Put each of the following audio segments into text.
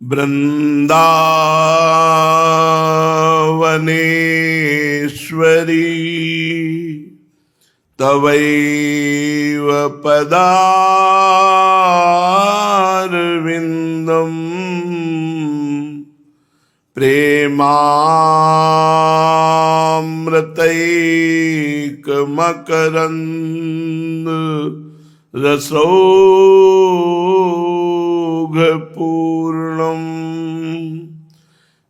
वृंदावनेश्वरी तवैव पदारविन्दम् प्रेमामृतैकमकरन्द रसौघपूर्णम्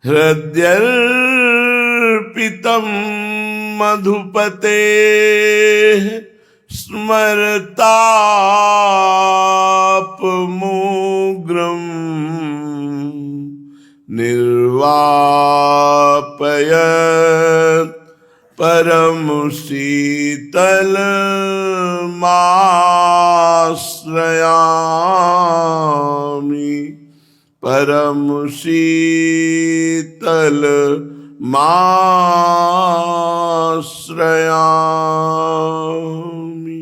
हृद्यर्पितं मधुपते स्मरतापमोग्रम् निर्वापयत् परम शीतलमाश्रयामि परम शीतलमाश्रयामि।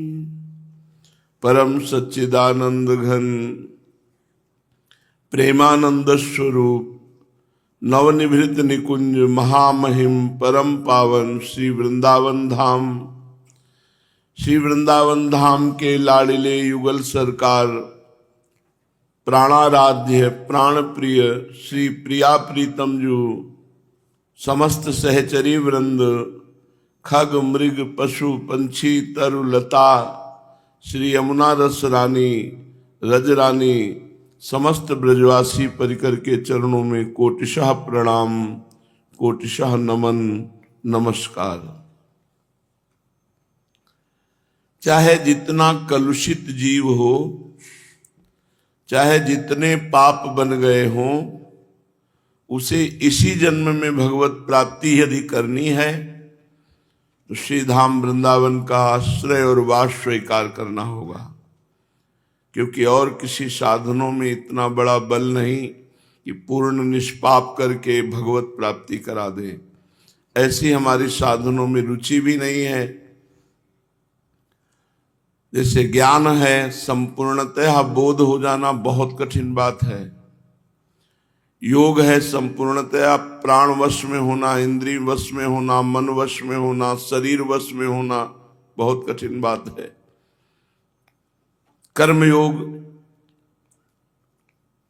परम सच्चिदानंद घन प्रेमानंद स्वरूप नवनिभृत निकुंज महामहिम परम पावन श्री वृंदावन धाम, श्री वृंदावन धाम के लाडिले युगल सरकार प्राणाराध्य प्राण प्रिय श्री प्रिया प्रीतम जू, समस्त सहचरी वृंद, खग मृग पशु पंछी तरु लता, श्री यमुना रस रानी रजरानी, समस्त ब्रजवासी परिकर के चरणों में कोटिशः प्रणाम, कोटिशः नमन, नमस्कार। चाहे जितना कलुषित जीव हो, चाहे जितने पाप बन गए हों, उसे इसी जन्म में भगवत प्राप्ति यदि करनी है तो श्री धाम वृंदावन का आश्रय और वास स्वीकार करना होगा, क्योंकि और किसी साधनों में इतना बड़ा बल नहीं कि पूर्ण निष्पाप करके भगवत प्राप्ति करा दे। ऐसी हमारी साधनों में रुचि भी नहीं है। जैसे ज्ञान है, संपूर्णतः बोध हो जाना बहुत कठिन बात है। योग है संपूर्णतः प्राण वश में होना, इंद्रिय वश में होना, मन वश में होना, शरीर वश में होना बहुत कठिन बात है। कर्मयोग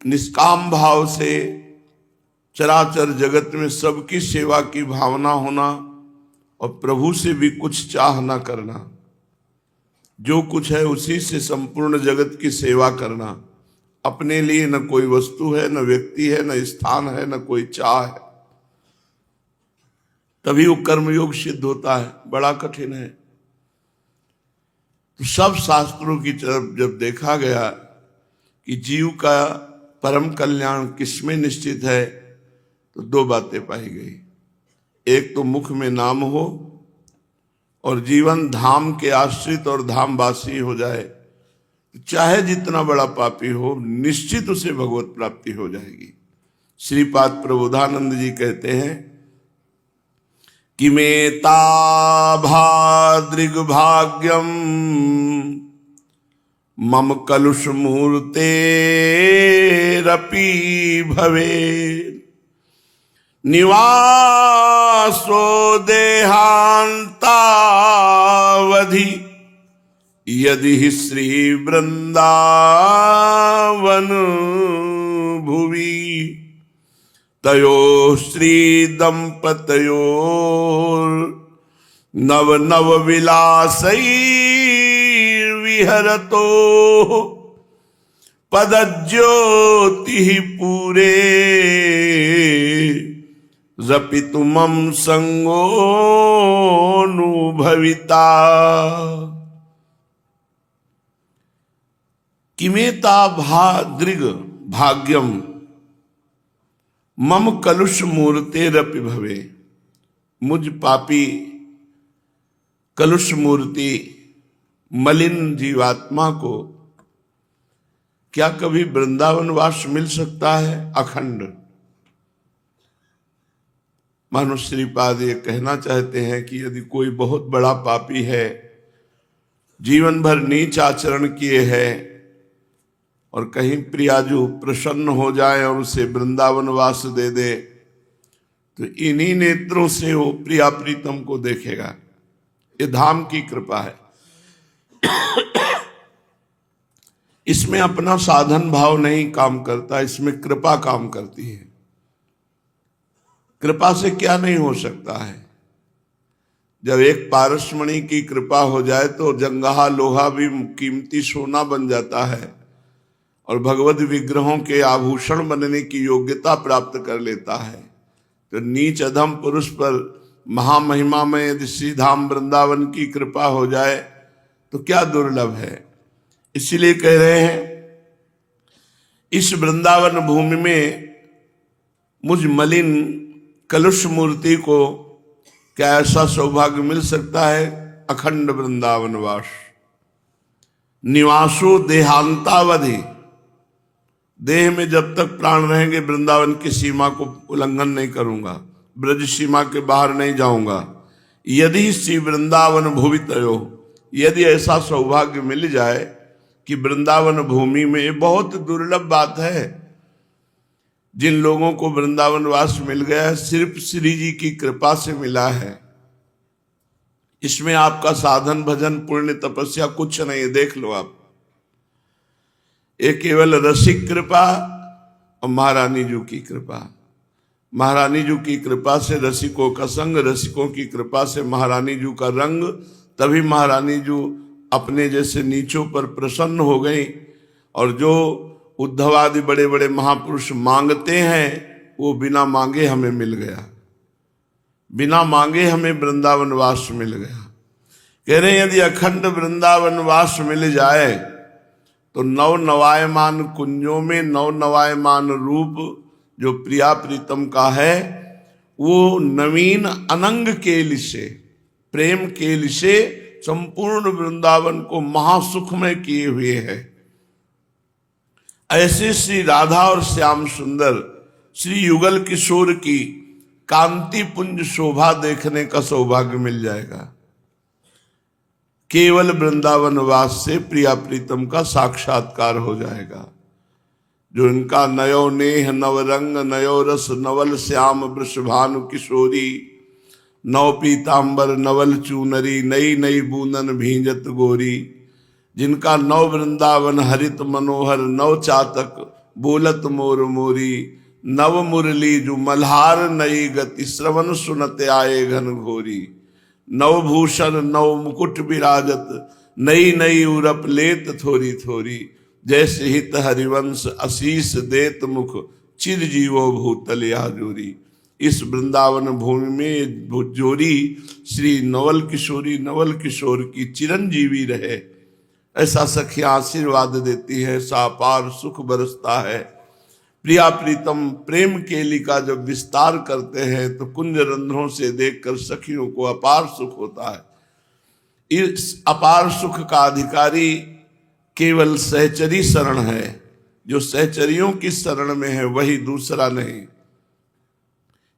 निष्काम भाव से चराचर जगत में सबकी सेवा की भावना होना और प्रभु से भी कुछ चाह न करना, जो कुछ है उसी से संपूर्ण जगत की सेवा करना। अपने लिए न कोई वस्तु है, न व्यक्ति है, न स्थान है, न कोई चाह है, तभी वो कर्मयोग सिद्ध होता है। बड़ा कठिन है। तो सब शास्त्रों की तरफ जब देखा गया कि जीव का परम कल्याण किसमें निश्चित है, तो दो बातें पाई गई। एक तो मुख में नाम हो और जीवन धाम के आश्रित और धामवासी हो जाए, चाहे जितना बड़ा पापी हो निश्चित उसे भगवत प्राप्ति हो जाएगी। श्रीपाद प्रबोधानंद जी कहते हैं कि मेता भाद्रिग भाग्यम मम कलुष मूर्ते रपि भवे निवासो देहांतावधि यदि श्री वृंदावन भुवि तयो श्री दंपतयो नव नव विलासैर्विहरतो पदज्योति पूरे रपितुमं संगोनुभविता किमेता भाद्रिग भाग्यम मम कलुष मूर्ते रपि भवे। मुझ पापी कलुष मूर्ति मलिन जीवात्मा को क्या कभी वृंदावन वास मिल सकता है अखंड? मानो श्रीपाद ये कहना चाहते हैं कि यदि कोई बहुत बड़ा पापी है, जीवन भर नीच आचरण किए हैं और कहीं प्रियाजू प्रसन्न हो जाए और उसे वृंदावन वास दे दे तो इन्हीं नेत्रों से वो प्रिया प्रीतम को देखेगा। ये धाम की कृपा है। इसमें अपना साधन भाव नहीं काम करता, इसमें कृपा काम करती है। कृपा से क्या नहीं हो सकता है। जब एक पारसमणि की कृपा हो जाए तो जंगहा लोहा भी कीमती सोना बन जाता है और भगवत विग्रहों के आभूषण बनने की योग्यता प्राप्त कर लेता है। तो नीच अधम पुरुष पर महामहिमा में यदि श्री धाम वृंदावन की कृपा हो जाए तो क्या दुर्लभ है। इसीलिए कह रहे हैं इस वृंदावन भूमि में मुझ मलिन कलुष मूर्ति को क्या ऐसा सौभाग्य मिल सकता है। अखंड वृंदावन वास, निवासो देहांतावधि, देह में जब तक प्राण रहेंगे वृंदावन की सीमा को उल्लंघन नहीं करूंगा, ब्रज सीमा के बाहर नहीं जाऊंगा। यदि श्री वृंदावन भुवितयो, यदि ऐसा सौभाग्य मिल जाए कि वृंदावन भूमि में, बहुत दुर्लभ बात है जिन लोगों को वृंदावन वास मिल गया है, सिर्फ श्री जी की कृपा से मिला है। इसमें आपका साधन भजन पुण्य तपस्या कुछ नहीं, देख लो आप। ये केवल रसिक कृपा और महारानी जी की कृपा। महारानी जी की कृपा से रसिकों का संग, रसिकों की कृपा से महारानी जी का रंग। तभी महारानी जी अपने जैसे नीचों पर प्रसन्न हो गई और जो उद्धव आदि बड़े बड़े महापुरुष मांगते हैं वो बिना मांगे हमें मिल गया, बिना मांगे हमें वृंदावन वास मिल गया। कह रहे हैं यदि अखंड वृंदावन वास मिल जाए तो नव नवायमान कुंजों में नव नवायमान रूप जो प्रिया प्रीतम का है वो नवीन अनंग केल से, प्रेम केल से संपूर्ण वृंदावन को महासुखमय किए हुए है। ऐसे श्री राधा और श्याम सुंदर श्री युगल किशोर की कांति पुंज शोभा देखने का सौभाग्य मिल जाएगा। केवल वृंदावन वास से प्रिया प्रीतम का साक्षात्कार हो जाएगा। जो इनका नयो नेह नव रंग नयो रस नवल श्याम वृषभानु किशोरी, नव पीतांबर नवल चूनरी नई नई बूंदन भींजत गोरी, जिनका नव वृंदावन हरित मनोहर नव चातक बोलत मोर मोरी, नव मुरली जो मल्हार नई गति श्रवण सुनत आए घन घोरी, नव भूषण नव मुकुट विराजत नई नई उरप लेत थोरी थोरी, जैसे हित हरिवंश आशीष देत मुख चिर जीवो भूतल याजोरी। इस वृंदावन भूमि में जोरी श्री नवल किशोरी नवल किशोर की चिरंजीवी रहे, ऐसा सखियां आशीर्वाद देती है। सापार सुख बरसता है। प्रिया प्रीतम प्रेम केली का जब विस्तार करते हैं तो कुंज रंध्रों से देखकर सखियों को अपार सुख होता है। इस अपार सुख का अधिकारी केवल सहचरी शरण है। जो सहचरियों की शरण में है वही, दूसरा नहीं।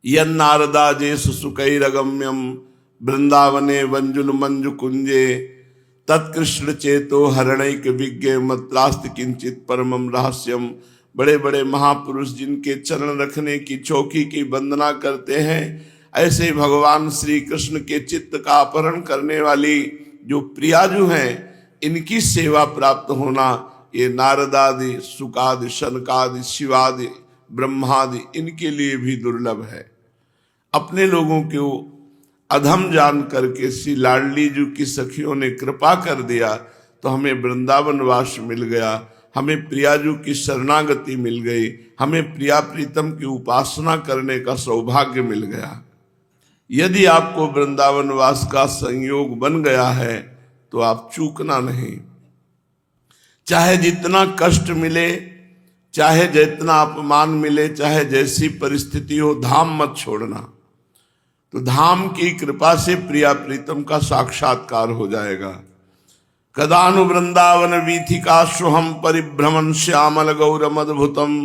यन नारदा जेस सुकैरगम्यम वृंदावने वंजुल मंजु कुंजे, तत्कृष्ण चेतो हरणैक विज्ञ मत्रास्त किंचित परमम रहस्यम। बड़े बड़े महापुरुष जिनके चरण रखने की चौकी की वंदना करते हैं, ऐसे भगवान श्री कृष्ण के चित्त का अपहरण करने वाली जो प्रियाजू हैं, इनकी सेवा प्राप्त होना ये नारदादि सुकादि शनकादि शिवादि ब्रह्मादि इनके लिए भी दुर्लभ है। अपने लोगों को अधम जान करके श्री लाडली जी की सखियों ने कृपा कर दिया तो हमें वृंदावन वास मिल गया, हमें प्रियाजू की शरणागति मिल गई, हमें प्रिया प्रीतम की उपासना करने का सौभाग्य मिल गया। यदि आपको वृंदावन वास का संयोग बन गया है तो आप चूकना नहीं। चाहे जितना कष्ट मिले, चाहे जितना अपमान मिले, चाहे जैसी परिस्थिति हो, धाम मत छोड़ना। तो धाम की कृपा से प्रिया प्रीतम का साक्षात्कार हो जाएगा। कदानु वृंदावन वीथिका सुहम परिभ्रमण श्यामल गौरम अद्भुतम,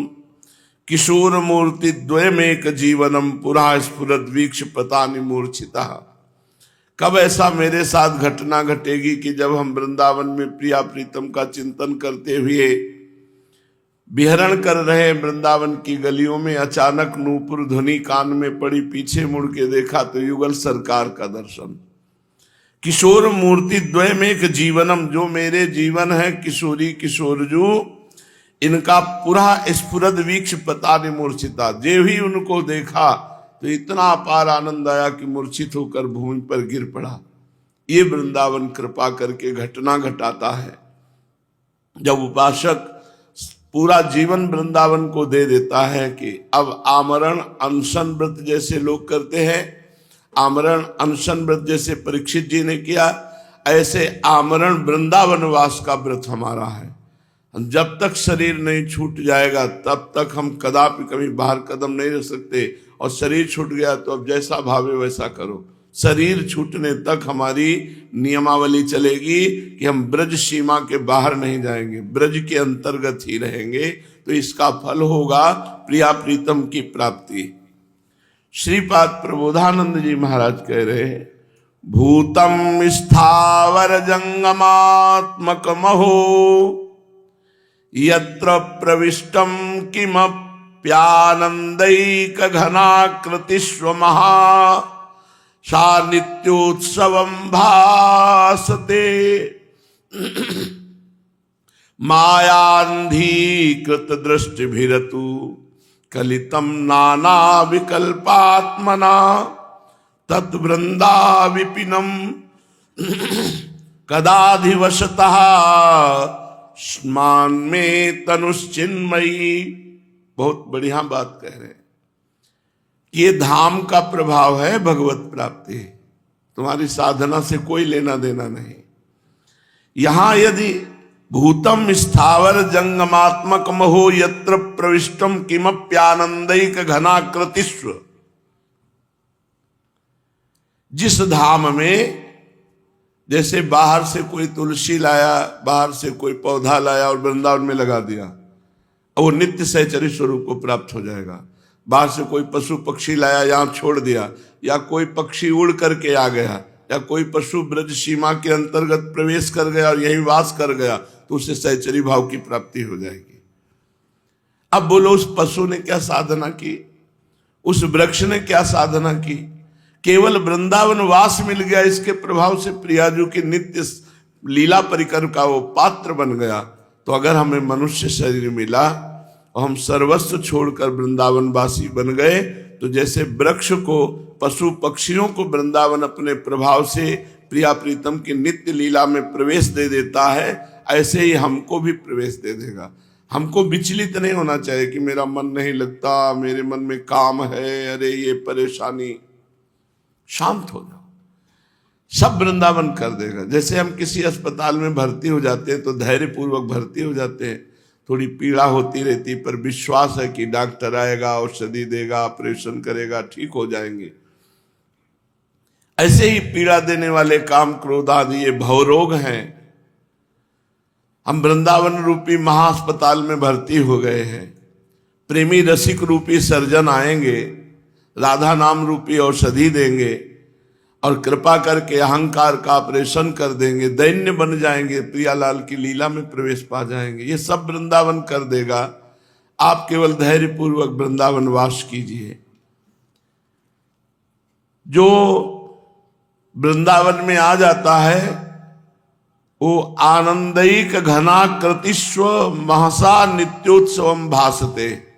किशोर मूर्ति द्वयमेक जीवनम पुरा स्फुरद वीक्ष पतानि मूर्छिता। कब ऐसा मेरे साथ घटना घटेगी कि जब हम वृंदावन में प्रिया प्रीतम का चिंतन करते हुए विहरण कर रहे वृंदावन की गलियों में, अचानक नूपुर ध्वनि कान में पड़ी, पीछे मुड़ के देखा तो युगल सरकार का दर्शन। किशोर मूर्ति द्वयम एक जीवनम, जो मेरे जीवन है किशोरी किशोरजू, इनका पूरा स्फुरद वीक्ष पता निमूर्छिता। जे ही उनको देखा तो इतना अपार आनंद आया कि मूर्छित होकर भूमि पर गिर पड़ा। ये वृंदावन कृपा करके घटना घटाता है। जब उपासक पूरा जीवन वृंदावन को दे देता है कि अब आमरण अनशन व्रत जैसे लोग करते हैं, आमरण अनशन व्रत जैसे परीक्षित जी ने किया, ऐसे आमरण वृंदावन वास का व्रत हमारा है। जब तक शरीर नहीं छूट जाएगा तब तक हम कदापि कभी बाहर कदम नहीं रख सकते, और शरीर छूट गया तो अब जैसा भावे वैसा करो। शरीर छूटने तक हमारी नियमावली चलेगी कि हम ब्रज सीमा के बाहर नहीं जाएंगे, ब्रज के अंतर्गत ही रहेंगे, तो इसका फल होगा प्रिया प्रीतम की प्राप्ति। श्रीपाद प्रबोधानंद जी महाराज कह रहे हैं, भूतम स्थावर जंगमात्मक महो यत्र प्रविष्टम किमप्यानंदैक घनाकृतिस्व महा सा नित्योत्सवं भासते मायांधीकृत दृष्टिभिरतु कलितम नाना विकल्पात्मना तद्वृंदा विपिनम कदाधिवशतः स्मान में तनुश्चिन्मयी। बहुत बढ़िया बात कह रहे हैं। ये धाम का प्रभाव है भगवत प्राप्ति, तुम्हारी साधना से कोई लेना देना नहीं। यहां यदि भूतम स्थावर जंगमात्मक महो यत्र प्रविष्टम किमप्यानंदैक घनाकृतिस्व, जिस धाम में जैसे बाहर से कोई तुलसी लाया, बाहर से कोई पौधा लाया और वृंदावन में लगा दिया, वो नित्य सहचरी स्वरूप को प्राप्त हो जाएगा। बाहर से कोई पशु पक्षी लाया, यहां छोड़ दिया, या कोई पक्षी उड़ करके आ गया, या कोई पशु ब्रज सीमा के अंतर्गत प्रवेश कर गया और यही वास कर गया, तो उससे सहचरी भाव की प्राप्ति हो जाएगी। अब बोलो, उस पशु ने क्या साधना की, उस वृक्ष ने क्या साधना की? केवल वृंदावन वास मिल गया, इसके प्रभाव से प्रियाजू की नित्य लीला परिकर का वो पात्र बन गया। तो अगर हमें मनुष्य शरीर मिला और हम सर्वस्व छोड़कर वृंदावन वासी बन गए, तो जैसे वृक्ष को, पशु पक्षियों को वृंदावन अपने प्रभाव से प्रिया प्रीतम की नित्य लीला में प्रवेश दे देता है, ऐसे ही हमको भी प्रवेश दे देगा। हमको विचलित नहीं होना चाहिए कि मेरा मन नहीं लगता, मेरे मन में काम है, अरे ये परेशानी। शांत हो जाओ, सब वृंदावन कर देगा। जैसे हम किसी अस्पताल में भर्ती हो जाते हैं तो धैर्य पूर्वक भर्ती हो जाते हैं, थोड़ी पीड़ा होती रहती, पर विश्वास है कि डॉक्टर आएगा, औषधि देगा, ऑपरेशन करेगा, ठीक हो जाएंगे। ऐसे ही पीड़ा देने वाले काम, क्रोध आदि ये भवरोग हैं। हम वृंदावन रूपी महाअस्पताल में भर्ती हो गए हैं। प्रेमी रसिक रूपी सर्जन आएंगे, राधा नाम रूपी औषधि देंगे और कृपा करके अहंकार का ऑपरेशन कर देंगे, दैन्य बन जाएंगे, प्रियालाल की लीला में प्रवेश पा जाएंगे। ये सब वृंदावन कर देगा। आप केवल धैर्य पूर्वक वृंदावन वास कीजिए। जो वृंदावन में आ जाता है वो आनंदैक घनाकृतिस्व महसा नित्योत्सवम भासते,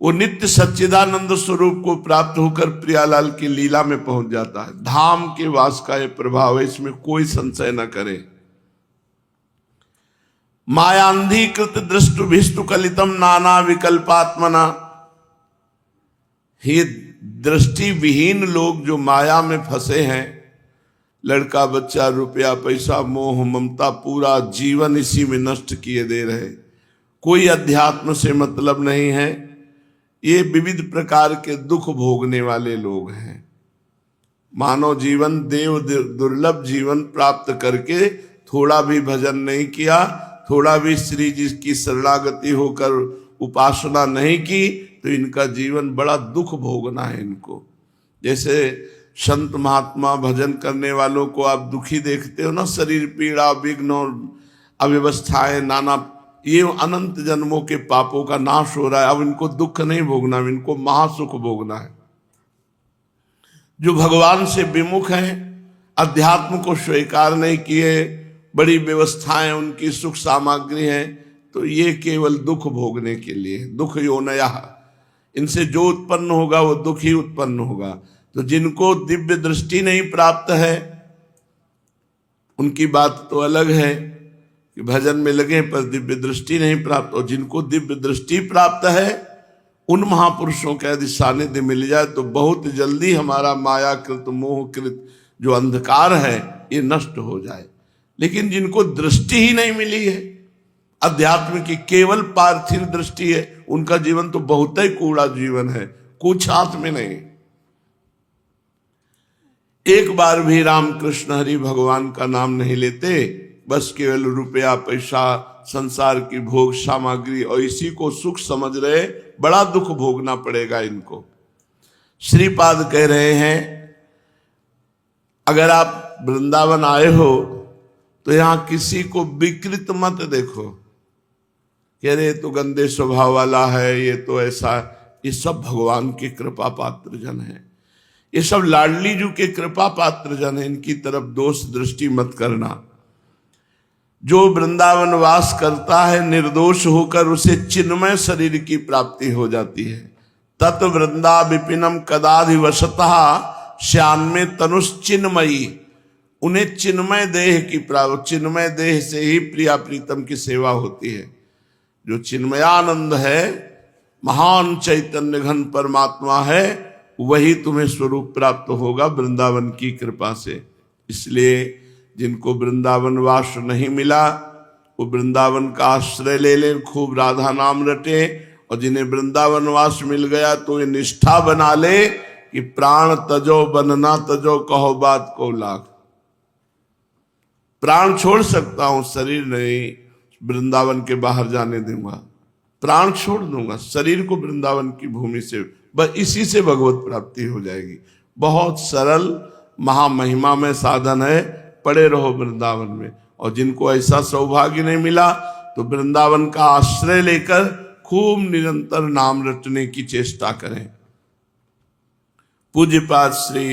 वो नित्य सच्चिदानंद स्वरूप को प्राप्त होकर प्रियालाल की लीला में पहुंच जाता है। धाम के वास का यह प्रभाव है, इसमें कोई संशय न करे। मायांधीकृत दृष्टु भिष्टु कलितम नाना विकल्पात्मना, ये दृष्टि विहीन लोग जो माया में फंसे हैं, लड़का बच्चा रुपया पैसा मोह ममता, पूरा जीवन इसी में नष्ट किए दे रहे, कोई अध्यात्म से मतलब नहीं है, ये विविध प्रकार के दुख भोगने वाले लोग हैं। मानव जीवन, देव दुर्लभ जीवन प्राप्त करके थोड़ा भी भजन नहीं किया, थोड़ा भी श्री जी की शरणागति होकर उपासना नहीं की, तो इनका जीवन बड़ा दुख भोगना है इनको। जैसे संत महात्मा भजन करने वालों को आप दुखी देखते हो ना, शरीर पीड़ा, विघ्न और अव्यवस्थाएं, नाना ये अनंत जन्मों के पापों का नाश हो रहा है, अब इनको दुख नहीं भोगना, इनको महासुख भोगना है। जो भगवान से विमुख हैं, अध्यात्म को स्वीकार नहीं किए, बड़ी व्यवस्थाएं उनकी सुख सामग्री है, तो ये केवल दुख भोगने के लिए, दुख योनया, इनसे जो उत्पन्न होगा वो दुख ही उत्पन्न होगा। तो जिनको दिव्य दृष्टि नहीं प्राप्त है उनकी बात तो अलग है कि भजन में लगे पर दिव्य दृष्टि नहीं प्राप्त, और जिनको दिव्य दृष्टि प्राप्त है उन महापुरुषों के यदि सानिध्य मिल जाए तो बहुत जल्दी हमारा मायाकृत मोहकृत जो अंधकार है ये नष्ट हो जाए। लेकिन जिनको दृष्टि ही नहीं मिली है, अध्यात्म की केवल पार्थिव दृष्टि है, उनका जीवन तो बहुत ही कूड़ा जीवन है, कुछ हाथ में नहीं। एक बार भी रामकृष्ण हरि भगवान का नाम नहीं लेते, बस केवल रुपया पैसा संसार की भोग सामग्री और इसी को सुख समझ रहे, बड़ा दुख भोगना पड़ेगा इनको। श्रीपाद कह रहे हैं अगर आप वृंदावन आए हो तो यहां किसी को विकृत मत देखो, कह रहे तो गंदे स्वभाव वाला है, ये तो ऐसा, ये सब भगवान के कृपा पात्र जन है, ये सब लाडली जू के कृपा पात्र जन है, इनकी तरफ दोष दृष्टि मत करना। जो वृंदावन वास करता है निर्दोष होकर उसे चिन्मय शरीर की प्राप्ति हो जाती है। तत् वृंदा विपिनम कदाधिवशतः श्यान्मे तनुश्चिन्मयी, उन्हें चिन्मय देह की प्राप्ति, चिन्मय देह से ही प्रिया प्रीतम की सेवा होती है। जो चिन्मयानंद है, महान चैतन्य घन परमात्मा है, वही तुम्हें स्वरूप प्राप्त होगा वृंदावन की कृपा से। इसलिए जिनको वृंदावन वास नहीं मिला वो वृंदावन का आश्रय ले लें, खूब राधा नाम रटे, और जिन्हें वृंदावन वास मिल गया तो ये निष्ठा बना ले कि प्राण तजो बनना तजो कहो बात को लाख। प्राण छोड़ सकता हूं, शरीर नहीं वृंदावन के बाहर जाने दूंगा, प्राण छोड़ दूंगा, शरीर को वृंदावन की भूमि से, बस इसी से भगवत प्राप्ति हो जाएगी। बहुत सरल महामहिमा में साधन है, पड़े रहो वृंदावन में। और जिनको ऐसा सौभाग्य नहीं मिला तो वृंदावन का आश्रय लेकर खूब निरंतर नाम रटने की चेष्टा करें। पूज्यपाद श्री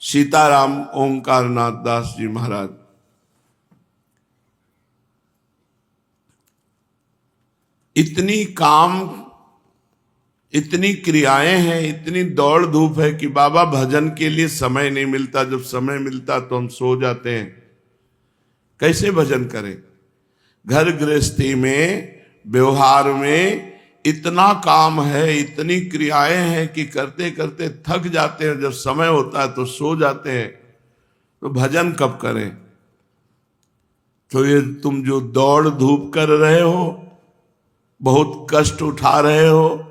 सीताराम ओंकारनाथ दास जी महाराज इतनी काम, इतनी क्रियाएं हैं, इतनी दौड़ धूप है कि बाबा भजन के लिए समय नहीं मिलता, जब समय मिलता तो हम सो जाते हैं। कैसे भजन करें? घर गृहस्थी में व्यवहार में इतना काम है, इतनी क्रियाएं हैं कि करते करते थक जाते हैं, जब समय होता है तो सो जाते हैं, तो भजन कब करें? तो ये तुम जो दौड़ धूप कर रहे हो, बहुत कष्ट उठा रहे हो,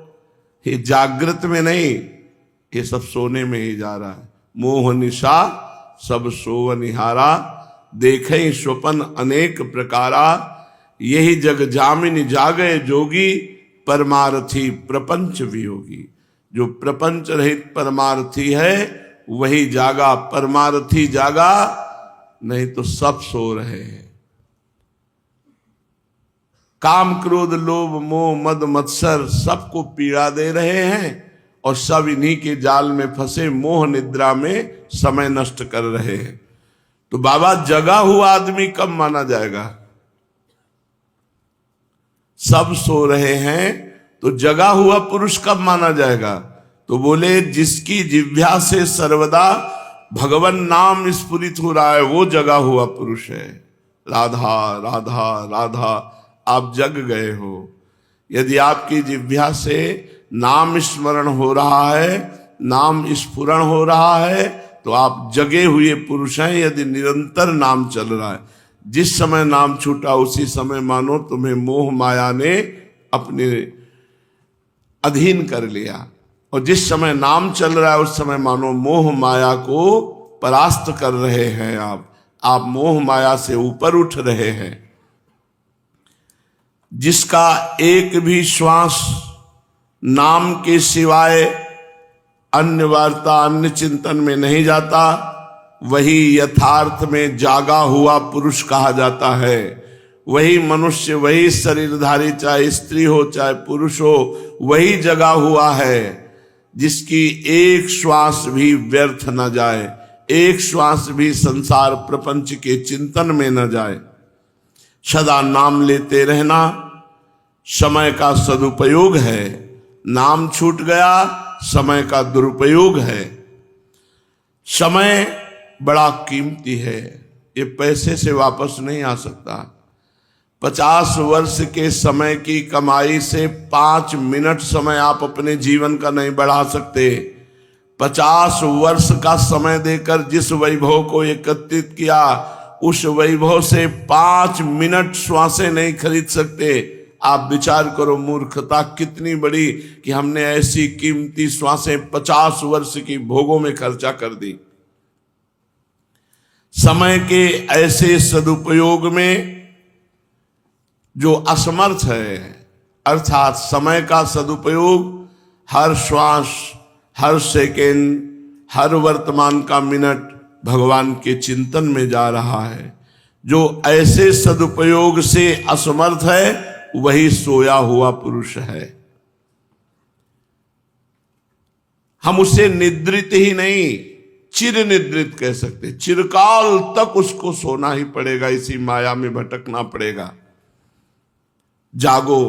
ये जागृत में नहीं, ये सब सोने में ही जा रहा है। मोह निशा सब सोवनिहारा, देखे स्वपन अनेक प्रकारा, यही जग जामिन जागे जोगी, परमार्थी प्रपंच वियोगी। जो प्रपंच रहित परमार्थी है वही जागा, परमार्थी जागा, नहीं तो सब सो रहे हैं। काम क्रोध लोभ मोह मद मत्सर सबको पीड़ा दे रहे हैं और सब इन्हीं के जाल में फंसे मोह निद्रा में समय नष्ट कर रहे हैं। तो बाबा जगा हुआ आदमी कब माना जाएगा? सब सो रहे हैं तो जगा हुआ पुरुष कब माना जाएगा? तो बोले जिसकी जिह्वा से सर्वदा भगवान नाम स्फुरित हो रहा है वो जगा हुआ पुरुष है। राधा राधा राधा, आप जग गए हो। यदि आपकी जिह्वा से नाम स्मरण हो रहा है, नाम स्फुरण हो रहा है, तो आप जगे हुए पुरुष हैं। यदि निरंतर नाम चल रहा है, जिस समय नाम छूटा उसी समय मानो तुम्हें मोह माया ने अपने अधीन कर लिया, और जिस समय नाम चल रहा है उस समय मानो मोह माया को परास्त कर रहे हैं। आप मोह माया से ऊपर उठ रहे हैं। जिसका एक भी श्वास नाम के सिवाय अन्य वार्ता अन्य चिंतन में नहीं जाता, वही यथार्थ में जागा हुआ पुरुष कहा जाता है। वही मनुष्य, वही शरीरधारी, चाहे स्त्री हो चाहे पुरुष हो, वही जगा हुआ है जिसकी एक श्वास भी व्यर्थ न जाए, एक श्वास भी संसार प्रपंच के चिंतन में न जाए। सदा नाम लेते रहना समय का सदुपयोग है, नाम छूट गया समय का दुरुपयोग है। समय बड़ा कीमती है, ये पैसे से वापस नहीं आ सकता। 50 वर्ष के समय की कमाई से 5 मिनट समय आप अपने जीवन का नहीं बढ़ा सकते। 50 वर्ष का समय देकर जिस वैभव को एकत्रित किया, उस वैभव से 5 मिनट श्वासें नहीं खरीद सकते। आप विचार करो मूर्खता कितनी बड़ी कि हमने ऐसी कीमती श्वासें 50 वर्ष की भोगों में खर्चा कर दी। समय के ऐसे सदुपयोग में जो असमर्थ है, अर्थात समय का सदुपयोग हर श्वास, हर सेकेंड, हर वर्तमान का मिनट भगवान के चिंतन में जा रहा है। जो ऐसे सदुपयोग से असमर्थ है वही सोया हुआ पुरुष है। हम उसे निद्रित ही नहीं, चिर निद्रित कह सकते। चिरकाल तक उसको सोना ही पड़ेगा, इसी माया में भटकना पड़ेगा। जागो,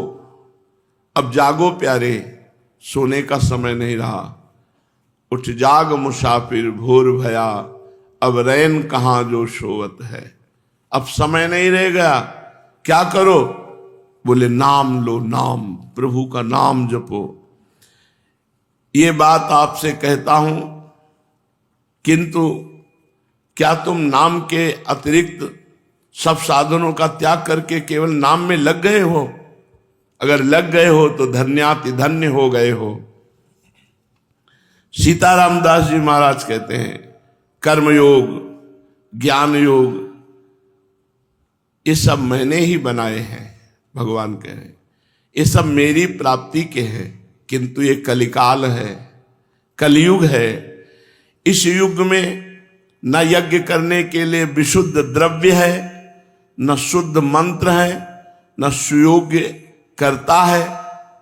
अब जागो प्यारे, सोने का समय नहीं रहा। उठ जाग मुसाफिर भोर भया, अब रैन कहां जो सोवत है। अब समय नहीं रह गया, क्या करो? बोले नाम लो, नाम, प्रभु का नाम जपो। ये बात आपसे कहता हूं, किंतु क्या तुम नाम के अतिरिक्त सब साधनों का त्याग करके केवल नाम में लग गए हो? अगर लग गए हो तो धन्याति धन्य हो गए हो। सीताराम दास जी महाराज कहते हैं कर्मयोग, ज्ञान योग, ये सब मैंने ही बनाए हैं। भगवान कह रहे हैं ये सब मेरी प्राप्ति के हैं, किंतु ये कलिकाल है, कलयुग है। इस युग में न यज्ञ करने के लिए विशुद्ध द्रव्य है, न शुद्ध मंत्र है, न सुयोग्य करता है।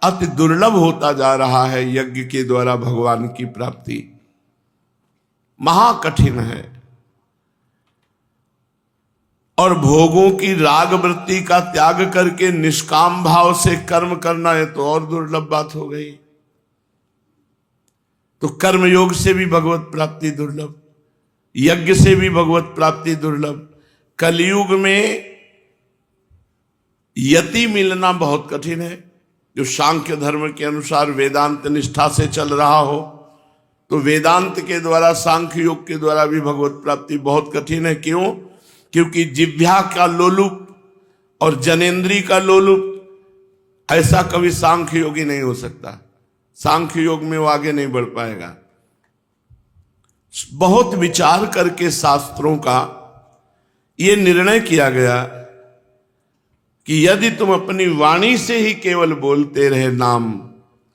अति दुर्लभ होता जा रहा है यज्ञ के द्वारा भगवान की प्राप्ति, महाकठिन है। और भोगों की राग वृत्ति का त्याग करके निष्काम भाव से कर्म करना है तो और दुर्लभ बात हो गई। तो कर्म योग से भी भगवत प्राप्ति दुर्लभ, यज्ञ से भी भगवत प्राप्ति दुर्लभ। कलयुग में यति मिलना बहुत कठिन है। जो सांख्य धर्म के अनुसार वेदांत निष्ठा से चल रहा हो, तो वेदांत के द्वारा, सांख्य योग के द्वारा भी भगवत प्राप्ति बहुत कठिन है। क्यों? क्योंकि जिह्वा का लोलुप और जनेन्द्री का लोलुप, ऐसा कभी सांख्य योगी नहीं हो सकता। सांख्य योग में वो आगे नहीं बढ़ पाएगा। बहुत विचार करके शास्त्रों का ये निर्णय किया गया कि यदि तुम अपनी वाणी से ही केवल बोलते रहे नाम,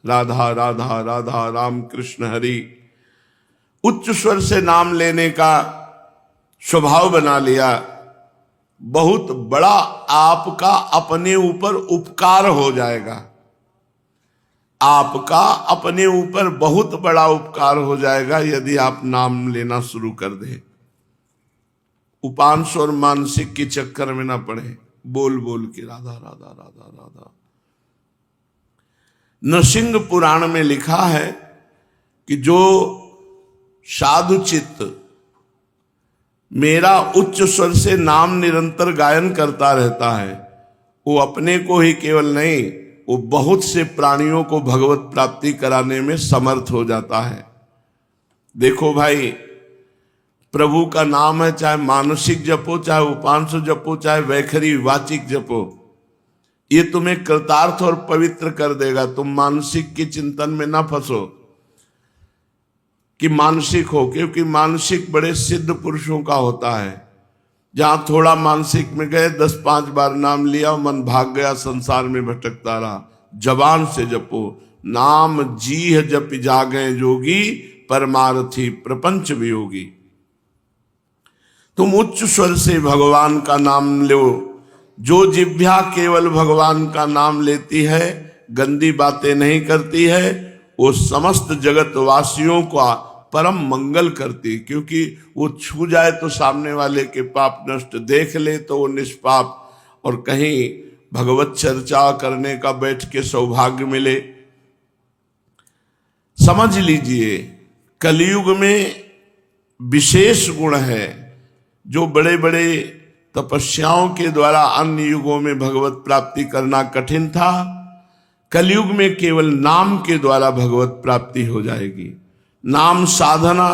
राधा राधा राधा राम कृष्ण हरि, उच्च स्वर से नाम लेने का स्वभाव बना लिया, बहुत बड़ा आपका अपने ऊपर उपकार हो जाएगा। आपका अपने ऊपर बहुत बड़ा उपकार हो जाएगा यदि आप नाम लेना शुरू कर दें। उपांश और मानसिक के चक्कर में ना पड़े, बोल बोल के राधा राधा राधा राधा। नृसिंह पुराण में लिखा है कि जो साधु चित्त मेरा उच्च स्वर से नाम निरंतर गायन करता रहता है, वो अपने को ही केवल नहीं, वो बहुत से प्राणियों को भगवत प्राप्ति कराने में समर्थ हो जाता है। देखो भाई, प्रभु का नाम है, चाहे मानसिक जपो, चाहे उपांश जपो, चाहे वैखरी वाचिक जपो, ये तुम्हें कृतार्थ और पवित्र कर देगा। तुम मानसिक के चिंतन में ना फंसो कि मानसिक हो, क्योंकि मानसिक बड़े सिद्ध पुरुषों का होता है। जहां थोड़ा मानसिक में गए, 10-5 बार नाम लिया, मन भाग गया, संसार में भटकता रहा। जबान से जपो नाम, जीह जप जागे जोगी, परमार्थी प्रपंच वियोगी। तुम उच्च स्वर से भगवान का नाम लो, जो जिह्वा केवल भगवान का नाम लेती है, गंदी बातें नहीं करती है, वो समस्त जगत वासियों का परम मंगल करती, क्योंकि वो छू जाए तो सामने वाले के पाप नष्ट, देख ले तो वो निष्पाप, और कहीं भगवत चर्चा करने का बैठ के सौभाग्य मिले। समझ लीजिए, कलयुग में विशेष गुण है जो बड़े बड़े तपस्याओं के द्वारा अन्य युगों में भगवत प्राप्ति करना कठिन था, कलयुग में केवल नाम के द्वारा भगवत प्राप्ति हो जाएगी। नाम साधना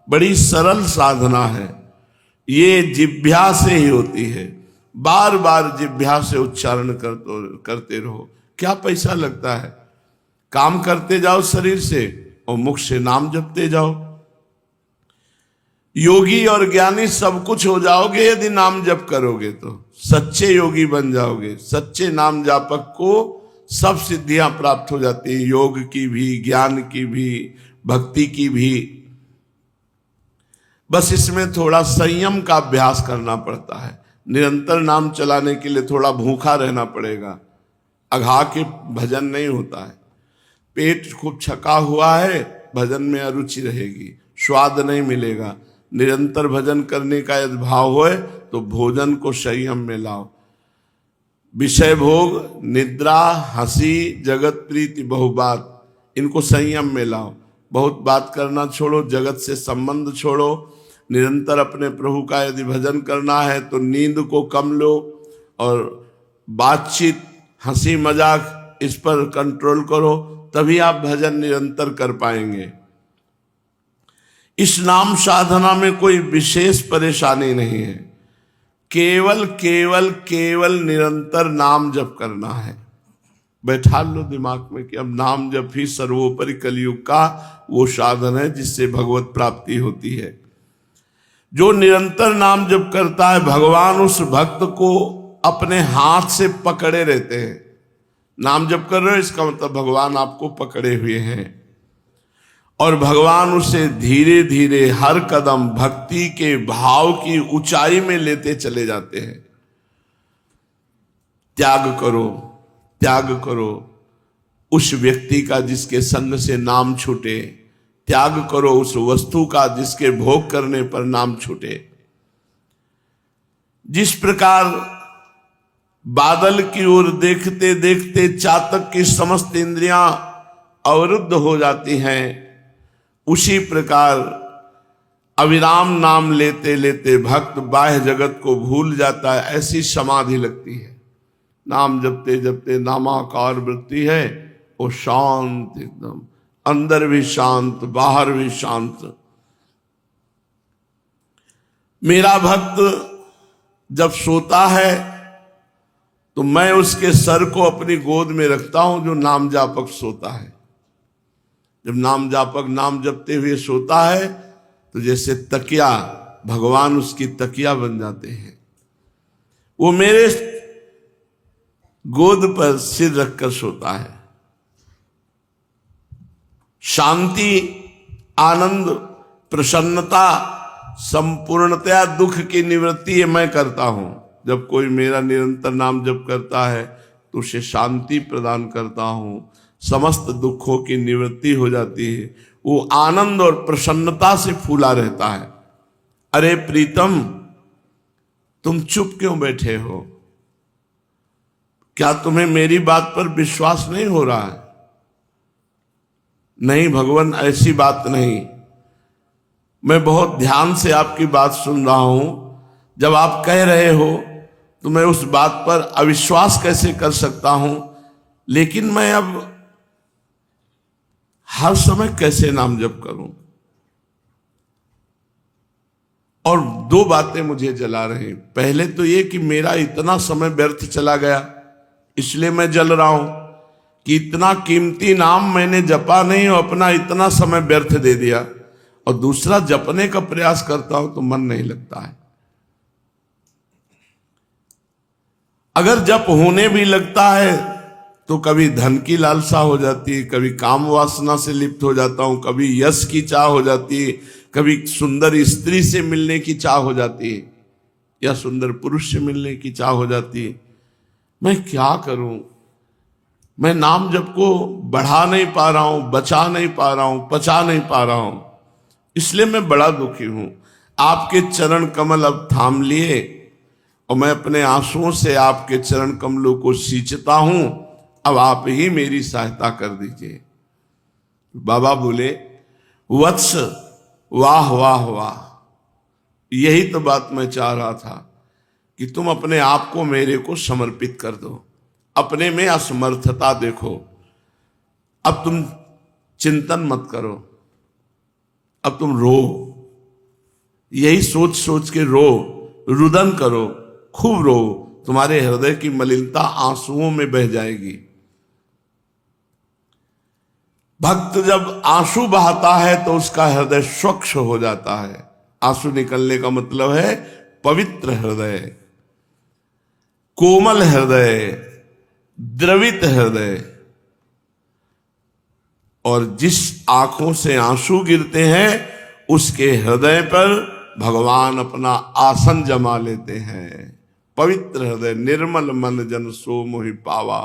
बड़ी सरल साधना है, ये जिह्वा से ही होती है। बार बार जिह्वा से उच्चारण करते रहो, क्या पैसा लगता है? काम करते जाओ शरीर से और मुख से नाम जपते जाओ। योगी और ज्ञानी सब कुछ हो जाओगे यदि नाम जप करोगे, तो सच्चे योगी बन जाओगे। सच्चे नाम जापक को सब सिद्धियां प्राप्त हो जाती है, योग की भी, ज्ञान की भी, भक्ति की भी। बस इसमें थोड़ा संयम का अभ्यास करना पड़ता है। निरंतर नाम चलाने के लिए थोड़ा भूखा रहना पड़ेगा, अघा के भजन नहीं होता है। पेट खूब छका हुआ है, भजन में अरुचि रहेगी, स्वाद नहीं मिलेगा। निरंतर भजन करने का यदि भाव होए तो भोजन को संयम में लाओ। विषय भोग, निद्रा, हंसी, जगत प्रीति, बहुबात, इनको संयम में लाओ। बहुत बात करना छोड़ो, जगत से संबंध छोड़ो। निरंतर अपने प्रभु का यदि भजन करना है तो नींद को कम लो, और बातचीत, हंसी मजाक, इस पर कंट्रोल करो, तभी आप भजन निरंतर कर पाएंगे। इस नाम साधना में कोई विशेष परेशानी नहीं है, केवल केवल केवल निरंतर नाम जप करना है। बैठा लो दिमाग में कि अब नाम जप ही सर्वोपरि कलयुग का वो साधन है जिससे भगवत प्राप्ति होती है। जो निरंतर नाम जप करता है, भगवान उस भक्त को अपने हाथ से पकड़े रहते हैं। नाम जप कर रहे हो, इसका मतलब भगवान आपको पकड़े हुए हैं, और भगवान उसे धीरे धीरे हर कदम भक्ति के भाव की ऊंचाई में लेते चले जाते हैं। त्याग करो, त्याग करो उस व्यक्ति का जिसके संग से नाम छूटे, त्याग करो उस वस्तु का जिसके भोग करने पर नाम छूटे। जिस प्रकार बादल की ओर देखते देखते चातक की समस्त इंद्रियां अवरुद्ध हो जाती हैं, उसी प्रकार अविराम नाम लेते लेते भक्त बाह्य जगत को भूल जाता है, ऐसी समाधि लगती है। नाम जपते जपते नामाकार वृत्ति है, वो शांत, एकदम अंदर भी शांत, बाहर भी शांत। मेरा भक्त जब सोता है तो मैं उसके सर को अपनी गोद में रखता हूं, जो नाम जापक सोता है। जब नाम जापक नाम जपते हुए सोता है तो जैसे तकिया, भगवान उसकी तकिया बन जाते हैं। वो मेरे गोद पर सिर रखकर सोता है। शांति, आनंद, प्रसन्नता, संपूर्णतया दुख की निवृत्ति मैं करता हूं। जब कोई मेरा निरंतर नाम जप करता है तो उसे शांति प्रदान करता हूं, समस्त दुखों की निवृत्ति हो जाती है, वो आनंद और प्रसन्नता से फूला रहता है। अरे प्रीतम, तुम चुप क्यों बैठे हो? क्या तुम्हें मेरी बात पर विश्वास नहीं हो रहा है? नहीं भगवान, ऐसी बात नहीं, मैं बहुत ध्यान से आपकी बात सुन रहा हूं। जब आप कह रहे हो तो मैं उस बात पर अविश्वास कैसे कर सकता हूं, लेकिन मैं अब हर समय कैसे नाम जप करूं? और दो बातें मुझे जला रही। पहले तो ये कि मेरा इतना समय व्यर्थ चला गया, इसलिए मैं जल रहा हूं कि इतना कीमती नाम मैंने जपा नहीं और अपना इतना समय व्यर्थ दे दिया। और दूसरा, जपने का प्रयास करता हूं तो मन नहीं लगता है। अगर जप होने भी लगता है तो कभी धन की लालसा हो जाती है, कभी काम वासना से लिप्त हो जाता हूं, कभी यश की चाह हो जाती है, कभी सुंदर स्त्री से मिलने की चाह हो जाती है। या सुंदर पुरुष से मिलने की चाह हो जाती है। मैं क्या करूं, मैं नाम जप को बढ़ा नहीं पा रहा हूं, बचा नहीं पा रहा हूं, पचा नहीं पा रहा हूं, इसलिए मैं बड़ा दुखी हूं। आपके चरण कमल अब थाम लिए और मैं अपने आंसुओं से आपके चरण कमलों को सींचता हूं, अब आप ही मेरी सहायता कर दीजिए। बाबा बोले, वत्स वाह वाह वाह, यही तो बात मैं चाह रहा था कि तुम अपने आप को मेरे को समर्पित कर दो। अपने में असमर्थता देखो, अब तुम चिंतन मत करो, अब तुम रो, यही सोच सोच के रो, रुदन करो, खूब रो, तुम्हारे हृदय की मलिनता आंसुओं में बह जाएगी। भक्त जब आंसू बहाता है तो उसका हृदय स्वच्छ हो जाता है। आंसू निकलने का मतलब है पवित्र हृदय, कोमल हृदय, द्रवित हृदय। और जिस आंखों से आंसू गिरते हैं उसके हृदय पर भगवान अपना आसन जमा लेते हैं। पवित्र हृदय निर्मल मन जन सो मोहि पावा,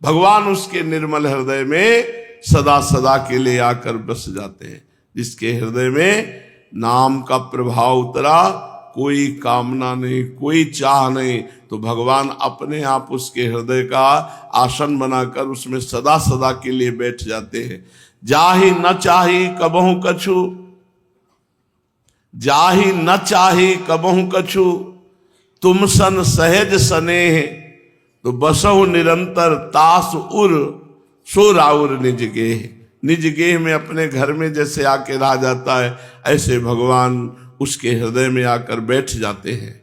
भगवान उसके निर्मल हृदय में सदा सदा के लिए आकर बस जाते हैं। जिसके हृदय में नाम का प्रभाव उतरा, कोई कामना नहीं, कोई चाह नहीं, तो भगवान अपने आप उसके हृदय का आसन बनाकर उसमें सदा सदा के लिए बैठ जाते हैं। जाहि न चाही कबहु कछु, जाहि न चाही कबहु कछु, तुम सन सहज स्नेह, तो बसहु निरंतर तास उर सो राउर निज गेह। निज गेह में अपने घर में जैसे आके रह जाता है, ऐसे भगवान उसके हृदय में आकर बैठ जाते हैं।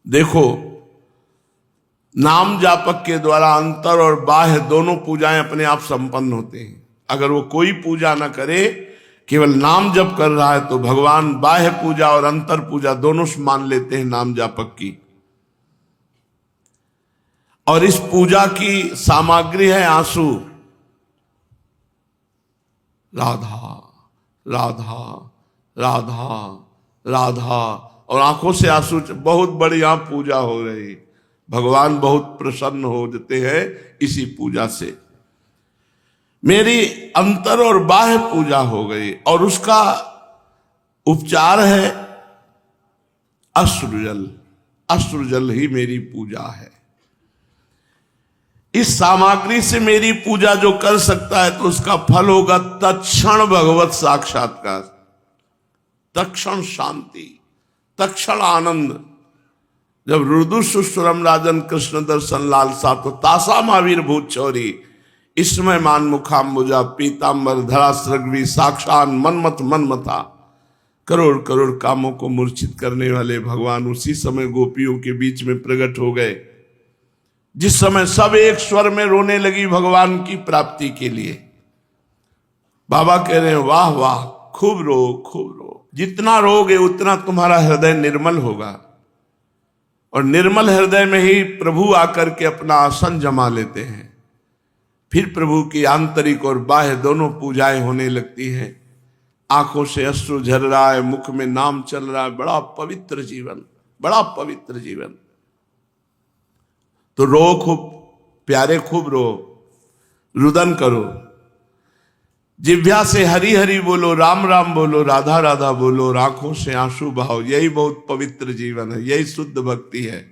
देखो, नाम जापक के द्वारा अंतर और बाह्य दोनों पूजाएं अपने आप संपन्न होते हैं। अगर वो कोई पूजा ना करे, केवल नाम जप कर रहा है, तो भगवान बाह्य पूजा और अंतर पूजा दोनों मान लेते हैं नाम जापक की। और इस पूजा की सामग्री है आंसू। राधा राधा राधा राधा, और आंखों से आंसू, बहुत बड़ी यहां पूजा हो रही। भगवान बहुत प्रसन्न हो जाते हैं इसी पूजा से। मेरी अंतर और बाह्य पूजा हो गई, और उसका उपचार है अश्रुजल। अश्रुजल ही मेरी पूजा है। इस सामग्री से मेरी पूजा जो कर सकता है, तो उसका फल होगा तत्क्षण भगवत साक्षात्कार, तत्क्षण शांति, तत्क्षण आनंद। जब रुदु सुस्वरम राजन कृष्ण दर्शन लालसा, तो तासा महावीर भूत चौरी, इसमें मान मुखाम्बुजा पीताम्बर धरा सृग्वी, साक्षान मनमथ मनमथा। करोड़ करोड़ कामों को मूर्छित करने वाले भगवान उसी समय गोपियों के बीच में प्रकट हो गए, जिस समय सब एक स्वर में रोने लगी भगवान की प्राप्ति के लिए। बाबा कह रहे हैं, वाह वाह, खूब रो खूब रो, जितना रोगे उतना तुम्हारा हृदय निर्मल होगा, और निर्मल हृदय में ही प्रभु आकर के अपना आसन जमा लेते हैं। फिर प्रभु की आंतरिक और बाह्य दोनों पूजाएं होने लगती हैं। आंखों से अश्रु झर रहा है, मुख में नाम चल रहा है। बड़ा पवित्र जीवन, बड़ा पवित्र जीवन। तो रो खूब प्यारे, खूब रो, रुदन करो, जिह्वा से हरि हरि बोलो, राम राम बोलो, राधा राधा बोलो, और आंखों से आंसू बहाओ। यही बहुत पवित्र जीवन है, यही शुद्ध भक्ति है।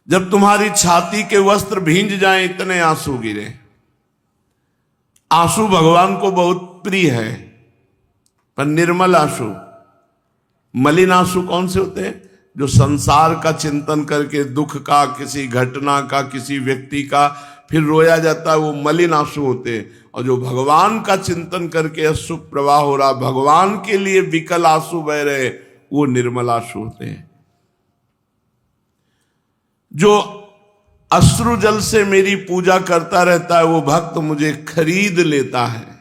जब तुम्हारी छाती के वस्त्र भींज जाएं, इतने आंसू गिरे। आंसू भगवान को बहुत प्रिय है, पर निर्मल आंसू। मलिन आंसू कौन से होते हैं? जो संसार का चिंतन करके, दुख का, किसी घटना का, किसी व्यक्ति का फिर रोया जाता है, वो मलिन आंसू होते हैं। और जो भगवान का चिंतन करके अश्रु प्रवाह हो रहा, भगवान के लिए विकल आंसू बह रहे, वो निर्मल आंसू होते हैं। जो अश्रु जल से मेरी पूजा करता रहता है, वो भक्त मुझे खरीद लेता है।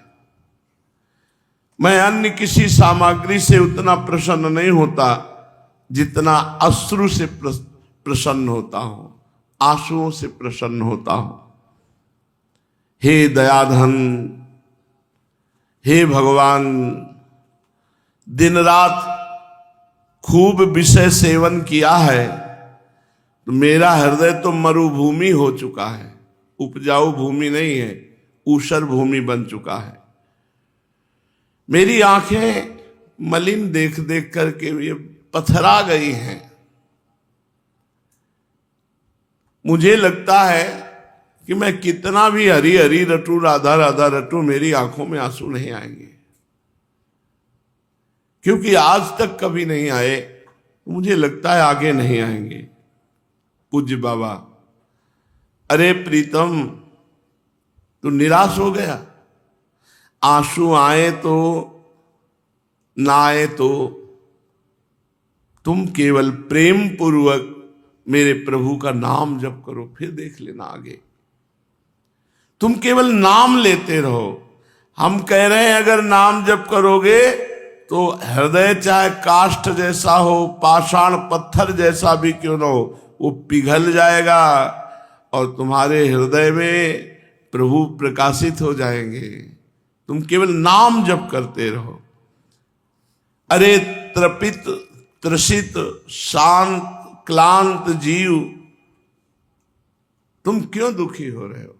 मैं अन्य किसी सामग्री से उतना प्रसन्न नहीं होता जितना अश्रु से प्रसन्न होता हूं, आंसुओं से प्रसन्न होता हूं। हे दयाधन, हे भगवान, दिन रात खूब विषय सेवन किया है तो मेरा हृदय तो मरुभूमि हो चुका है, उपजाऊ भूमि नहीं है, ऊषर भूमि बन चुका है। मेरी आंखें मलिन देख देख करके ये पथरा गई हैं। मुझे लगता है कि मैं कितना भी हरी हरी रटू, राधा राधा रटू, मेरी आंखों में आंसू नहीं आएंगे, क्योंकि आज तक कभी नहीं आए, मुझे लगता है आगे नहीं आएंगे। पूज्य बाबा, अरे प्रीतम तू निराश हो गया, आंसू आए तो ना आए तो तुम केवल प्रेम पूर्वक मेरे प्रभु का नाम जप करो, फिर देख लेना आगे। तुम केवल नाम लेते रहो। हम कह रहे हैं अगर नाम जप करोगे तो हृदय चाहे काष्ठ जैसा हो, पाषाण पत्थर जैसा भी क्यों न हो, वो पिघल जाएगा और तुम्हारे हृदय में प्रभु प्रकाशित हो जाएंगे। तुम केवल नाम जप करते रहो। अरे त्रपित त्रसित शांत क्लांत जीव, तुम क्यों दुखी हो रहे हो?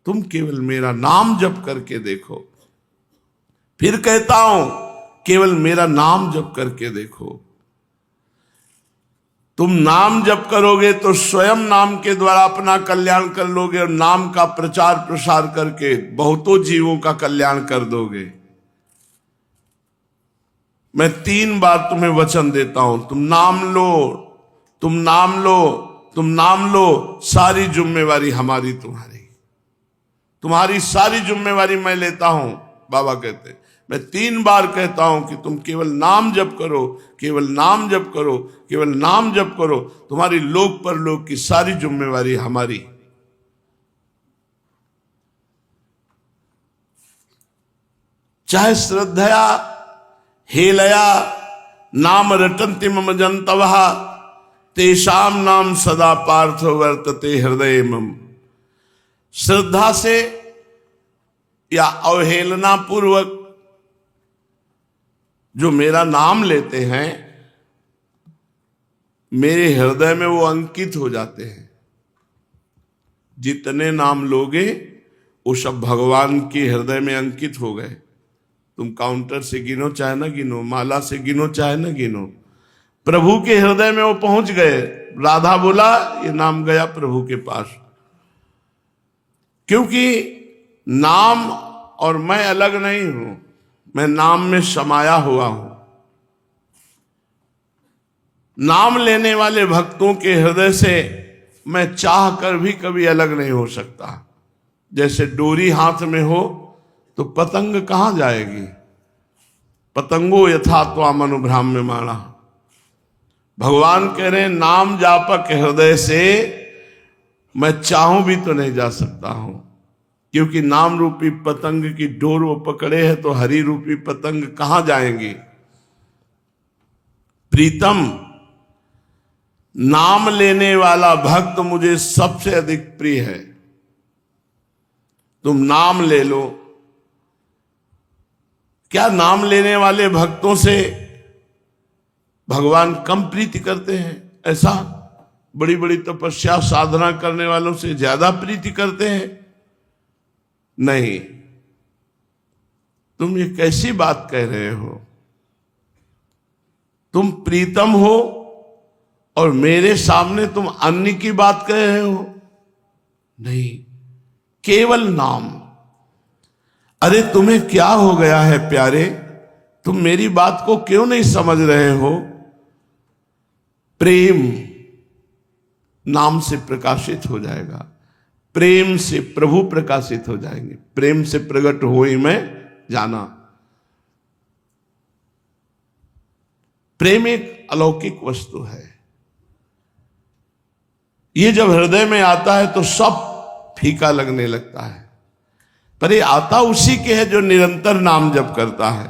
तुम केवल मेरा नाम जप करके देखो। फिर कहता हूं, केवल मेरा नाम जप करके देखो। तुम नाम जप करोगे तो स्वयं नाम के द्वारा अपना कल्याण कर लोगे और नाम का प्रचार प्रसार करके बहुतों जीवों का कल्याण कर दोगे। मैं 3 बार तुम्हें वचन देता हूं, तुम नाम लो, तुम नाम लो, तुम नाम लो, सारी जिम्मेवारी हमारी, तुम्हारी सारी जिम्मेवारी मैं लेता हूं। बाबा कहते, मैं 3 बार कहता हूं कि तुम केवल नाम जप करो, केवल नाम जप करो, केवल नाम जप करो, तुम्हारी लोक परलोक की सारी जिम्मेवारी हमारी। चाहे श्रद्धया हेलया नाम रटन्ति मम जन्तवः तेषाम नाम सदा पार्थ वर्तते हृदय मम। श्रद्धा से या अवहेलना पूर्वक जो मेरा नाम लेते हैं, मेरे हृदय में वो अंकित हो जाते हैं। जितने नाम लोगे वो सब भगवान के हृदय में अंकित हो गए। तुम काउंटर से गिनो चाहे ना गिनो, माला से गिनो चाहे ना गिनो, प्रभु के हृदय में वो पहुंच गए। राधा बोला ये नाम गया प्रभु के पास, क्योंकि नाम और मैं अलग नहीं हूं, मैं नाम में समाया हुआ हूं। नाम लेने वाले भक्तों के हृदय से मैं चाह कर भी कभी अलग नहीं हो सकता। जैसे डोरी हाथ में हो तो पतंग कहां जाएगी? पतंगो यथा त्वाम अनुभ्राम्यमाणा। भगवान कह रहे हैं नाम जापक हृदय से मैं चाहूं भी तो नहीं जा सकता हूं, क्योंकि नाम रूपी पतंग की डोर वो पकड़े है, तो हरि रूपी पतंग कहां जाएंगी? प्रीतम, नाम लेने वाला भक्त मुझे सबसे अधिक प्रिय है। तुम नाम ले लो। क्या नाम लेने वाले भक्तों से भगवान कम प्रीति करते हैं? ऐसा बड़ी बड़ी तपस्या साधना करने वालों से ज्यादा प्रीति करते हैं? नहीं। तुम ये कैसी बात कह रहे हो? तुम प्रीतम हो और मेरे सामने तुम अन्य की बात कह रहे हो? नहीं, केवल नाम। अरे तुम्हें क्या हो गया है प्यारे? तुम मेरी बात को क्यों नहीं समझ रहे हो? प्रेम नाम से प्रकाशित हो जाएगा, प्रेम से प्रभु प्रकाशित हो जाएंगे। प्रेम से प्रकट हो ही मैं जाना। प्रेम एक अलौकिक वस्तु है। ये जब हृदय में आता है तो सब फीका लगने लगता है, पर ये आता उसी के है जो निरंतर नाम जप करता है।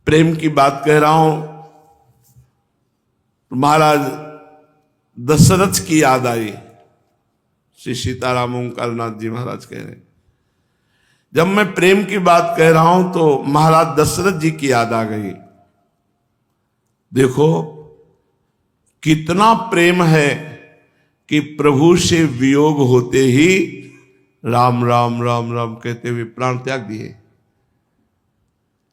प्रेम की बात कह रहा हूं तो महाराज दशरथ की याद आई। श्री सीताराम ओंकारनाथ जी महाराज कह रहे हैं, जब मैं प्रेम की बात कह रहा हूं तो महाराज दशरथ जी की याद आ गई। देखो कितना प्रेम है कि प्रभु से वियोग होते ही राम राम राम राम कहते हुए प्राण त्याग दिए।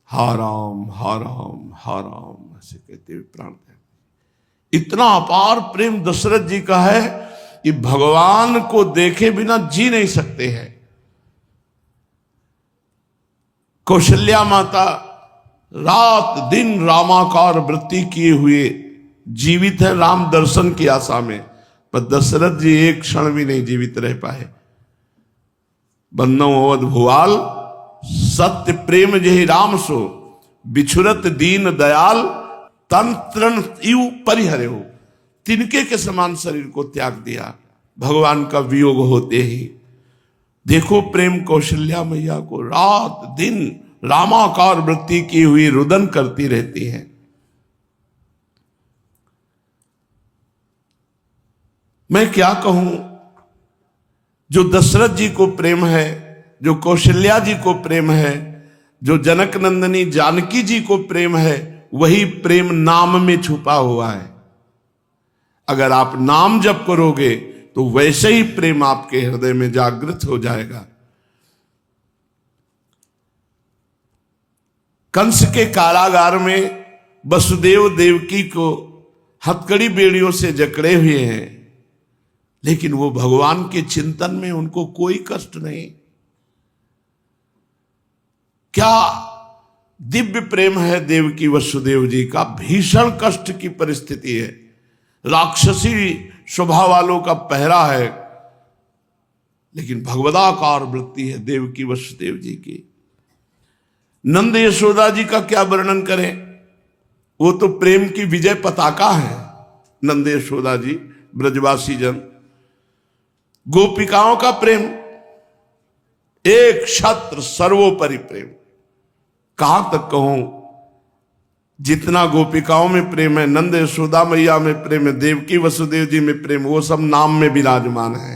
हा राम हा राम हा राम ऐसे कहते हुए प्राण त्याग दिए। इतना अपार प्रेम दशरथ जी का है कि भगवान को देखे बिना जी नहीं सकते हैं। कौशल्या माता रात दिन रामाकार वृत्ति किए हुए जीवित है राम दर्शन की आशा में, पर दशरथ जी एक क्षण भी नहीं जीवित रह पाए। बन्नव अवध भुआल सत्य प्रेम जहि राम सो, बिछुरत दीन दयाल तन तृण इव परिहरे हो। तिनके के समान शरीर को त्याग दिया भगवान का वियोग होते ही। देखो प्रेम कौशल्या मैया को, रात दिन रामाकार वृत्ति की हुई रुदन करती रहती है। मैं क्या कहूं, जो दशरथ जी को प्रेम है, जो कौशल्या जी को प्रेम है, जो जनक नंदनी जानकी जी को प्रेम है, वही प्रेम नाम में छुपा हुआ है। अगर आप नाम जप करोगे तो वैसे ही प्रेम आपके हृदय में जागृत हो जाएगा। कंस के कारागार में वसुदेव देवकी को हथकड़ी बेड़ियों से जकड़े हुए हैं, लेकिन वो भगवान के चिंतन में उनको कोई कष्ट नहीं। क्या दिव्य प्रेम है देवकी वसुदेव जी का। भीषण कष्ट की परिस्थिति है, राक्षसी स्वभाव वालों का पहरा है, लेकिन भगवदाकार वृत्ति है देवकी वसुदेव जी की। नंद यशोदा जी का क्या वर्णन करें, वो तो प्रेम की विजय पताका है। नंद यशोदा जी ब्रजवासी जन, गोपिकाओं का प्रेम एक छत्र सर्वोपरि प्रेम। कहां तक कहूं, जितना गोपिकाओं में प्रेम है, नंद यशोदा मैया में प्रेम है, देवकी वसुदेव जी में प्रेम, वो सब नाम में विराजमान है।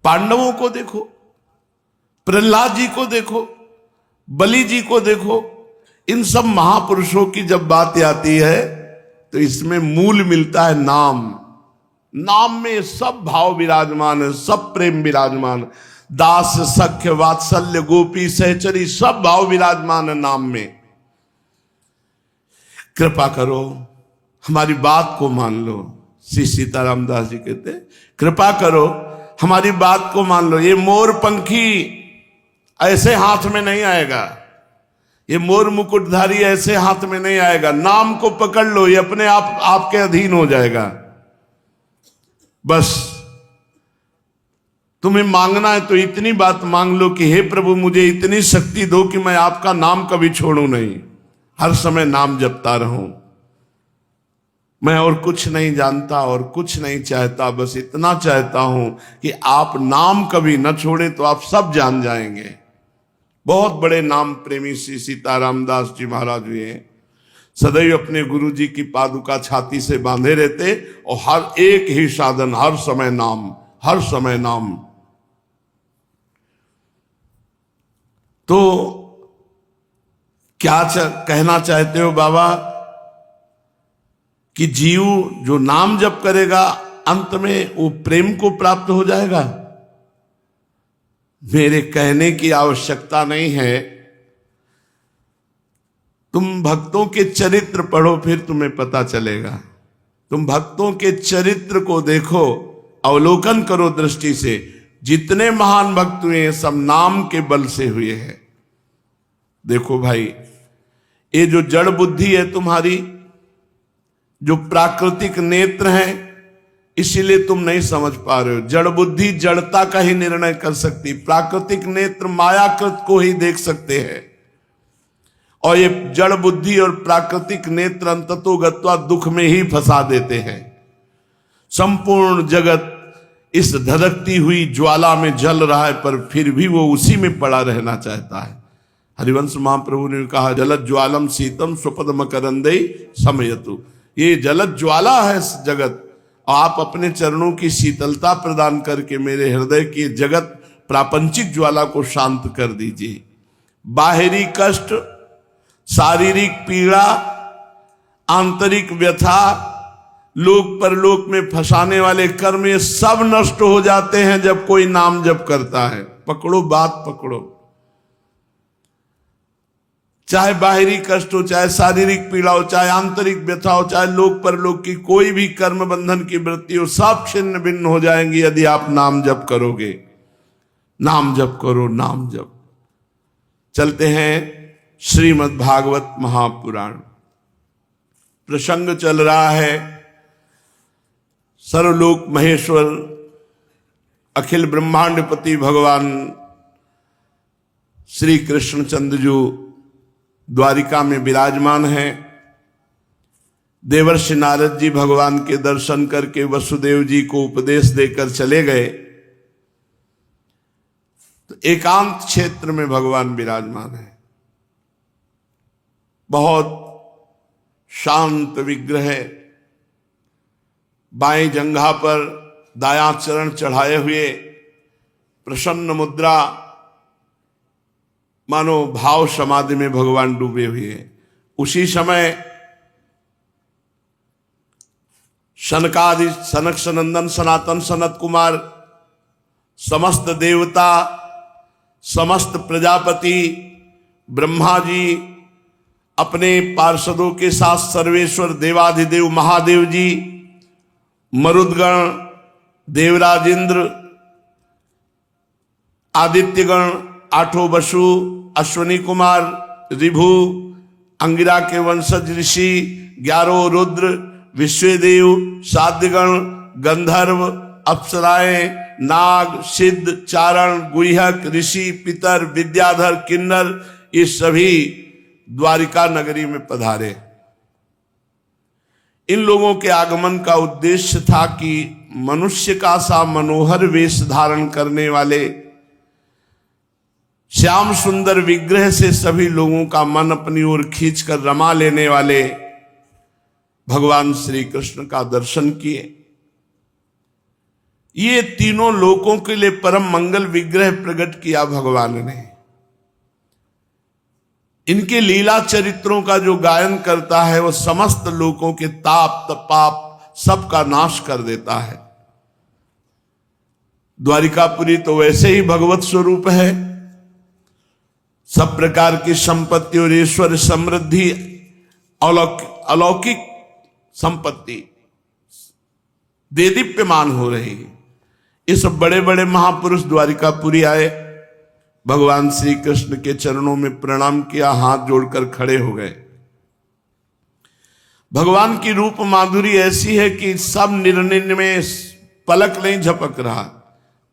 पांडवों को देखो, प्रहलाद जी को देखो, बलि जी को देखो, इन सब महापुरुषों की जब बात आती है तो इसमें मूल मिलता है नाम। नाम में सब भाव विराजमान है, सब प्रेम विराजमान, दास सख्य वात्सल्य गोपी सहचरी सब भाव विराजमान है नाम में। कृपा करो हमारी बात को मान लो। श्री सीताराम दास जी कहते कृपा करो हमारी बात को मान लो। ये मोर पंखी ऐसे हाथ में नहीं आएगा, ये मोर मुकुटधारी ऐसे हाथ में नहीं आएगा। नाम को पकड़ लो, ये अपने आप आपके अधीन हो जाएगा। बस तुम्हें मांगना है तो इतनी बात मांग लो कि हे प्रभु मुझे इतनी शक्ति दो कि मैं आपका नाम कभी छोड़ूं नहीं, हर समय नाम जपता रहूं। मैं और कुछ नहीं जानता और कुछ नहीं चाहता, बस इतना चाहता हूं कि आप नाम कभी न छोड़े तो आप सब जान जाएंगे। बहुत बड़े नाम प्रेमी श्री सीताराम दास जी महाराज हुए, सदैव अपने गुरु जी की पादुका छाती से बांधे रहते और हर एक ही साधन, हर समय नाम, हर समय नाम। तो क्या कहना चाहते हो बाबा कि जीव जो नाम जप करेगा अंत में वो प्रेम को प्राप्त हो जाएगा? मेरे कहने की आवश्यकता नहीं है, तुम भक्तों के चरित्र पढ़ो फिर तुम्हें पता चलेगा। तुम भक्तों के चरित्र को देखो, अवलोकन करो दृष्टि से। जितने महान भक्त हुए हैं सब नाम के बल से हुए हैं। देखो भाई, ये जो जड़ बुद्धि है तुम्हारी, जो प्राकृतिक नेत्र हैं, इसीलिए तुम नहीं समझ पा रहे हो। जड़ बुद्धि जड़ता का ही निर्णय कर सकती, प्राकृतिक नेत्र मायाकृत को ही देख सकते हैं। और ये जड़ बुद्धि और प्राकृतिक नेत्र अंततोगत्वा दुख में ही फंसा देते हैं। संपूर्ण जगत इस धधकती हुई ज्वाला में जल रहा है, पर फिर भी वो उसी में पड़ा रहना चाहता है। हरिवंश महाप्रभु ने कहा, जलद ज्वालम शीतम स्वपद मकरंदई समयतु। ये जलद ज्वाला है जगत, आप अपने चरणों की शीतलता प्रदान करके मेरे हृदय की जगत प्रापंचिक ज्वाला को शांत कर दीजिए। बाहरी कष्ट शारीरिक पीड़ा, आंतरिक व्यथा, लोक परलोक में फंसाने वाले कर्म, ये सब नष्ट हो जाते हैं जब कोई नाम जप करता है। पकड़ो बात, पकड़ो। चाहे बाहरी कष्ट हो, चाहे शारीरिक पीड़ा हो, चाहे आंतरिक व्यथा हो, चाहे लोक परलोक की कोई भी कर्म बंधन की वृत्ति हो, सब छिन्न भिन्न हो जाएंगी यदि आप नाम जप करोगे। नाम जप करो, नाम जप। चलते हैं श्रीमद् भागवत महापुराण। प्रसंग चल रहा है सर्वलोक महेश्वर अखिल ब्रह्मांडपति भगवान श्री कृष्णचंद्र जो द्वारिका में विराजमान हैं। देवर्षि नारद जी भगवान के दर्शन करके वसुदेव जी को उपदेश देकर चले गए, तो एकांत क्षेत्र में भगवान विराजमान है। बहुत शांत विग्रह, बाएं जंघा पर दायां चरण चढ़ाए हुए, प्रसन्न मुद्रा, मानो भाव समाधि में भगवान डूबे हुए हैं। उसी समय सनकादि, सनक सनंदन सनातन सनत कुमार, समस्त देवता, समस्त प्रजापति, ब्रह्मा जी अपने पार्षदों के साथ, सर्वेश्वर देवाधिदेव महादेव जी, मरुदगण, देवराज इंद्र, आदित्यगण, आठों वसु, अश्वनी कुमार, ऋभु, अंगिरा के वंशज ऋषि, 11 रुद्र, विश्वदेव, साध्यगण, गंधर्व, अप्सराएं, नाग, सिद्ध, चारण, गुह्यक, ऋषि, पितर, विद्याधर, किन्नर, ये सभी द्वारिका नगरी में पधारे। इन लोगों के आगमन का उद्देश्य था कि मनुष्य का सा मनोहर वेश धारण करने वाले श्याम सुंदर विग्रह से सभी लोगों का मन अपनी ओर खींचकर रमा लेने वाले भगवान श्री कृष्ण का दर्शन किए। ये तीनों लोकों के लिए परम मंगल विग्रह प्रकट किया भगवान ने। इनके लीला चरित्रों का जो गायन करता है वो समस्त लोकों के ताप तपाप सबका नाश कर देता है। द्वारिकापुरी तो वैसे ही भगवत स्वरूप है। सब प्रकार की संपत्ति और ईश्वर समृद्धि, अलौकिक संपत्ति देदीप्यमान हो रही है। इस बड़े बड़े महापुरुष द्वारिकापुरी आए, भगवान श्री कृष्ण के चरणों में प्रणाम किया, हाथ जोड़कर खड़े हो गए। भगवान की रूप माधुरी ऐसी है कि सब निर्णय में पलक नहीं झपक रहा,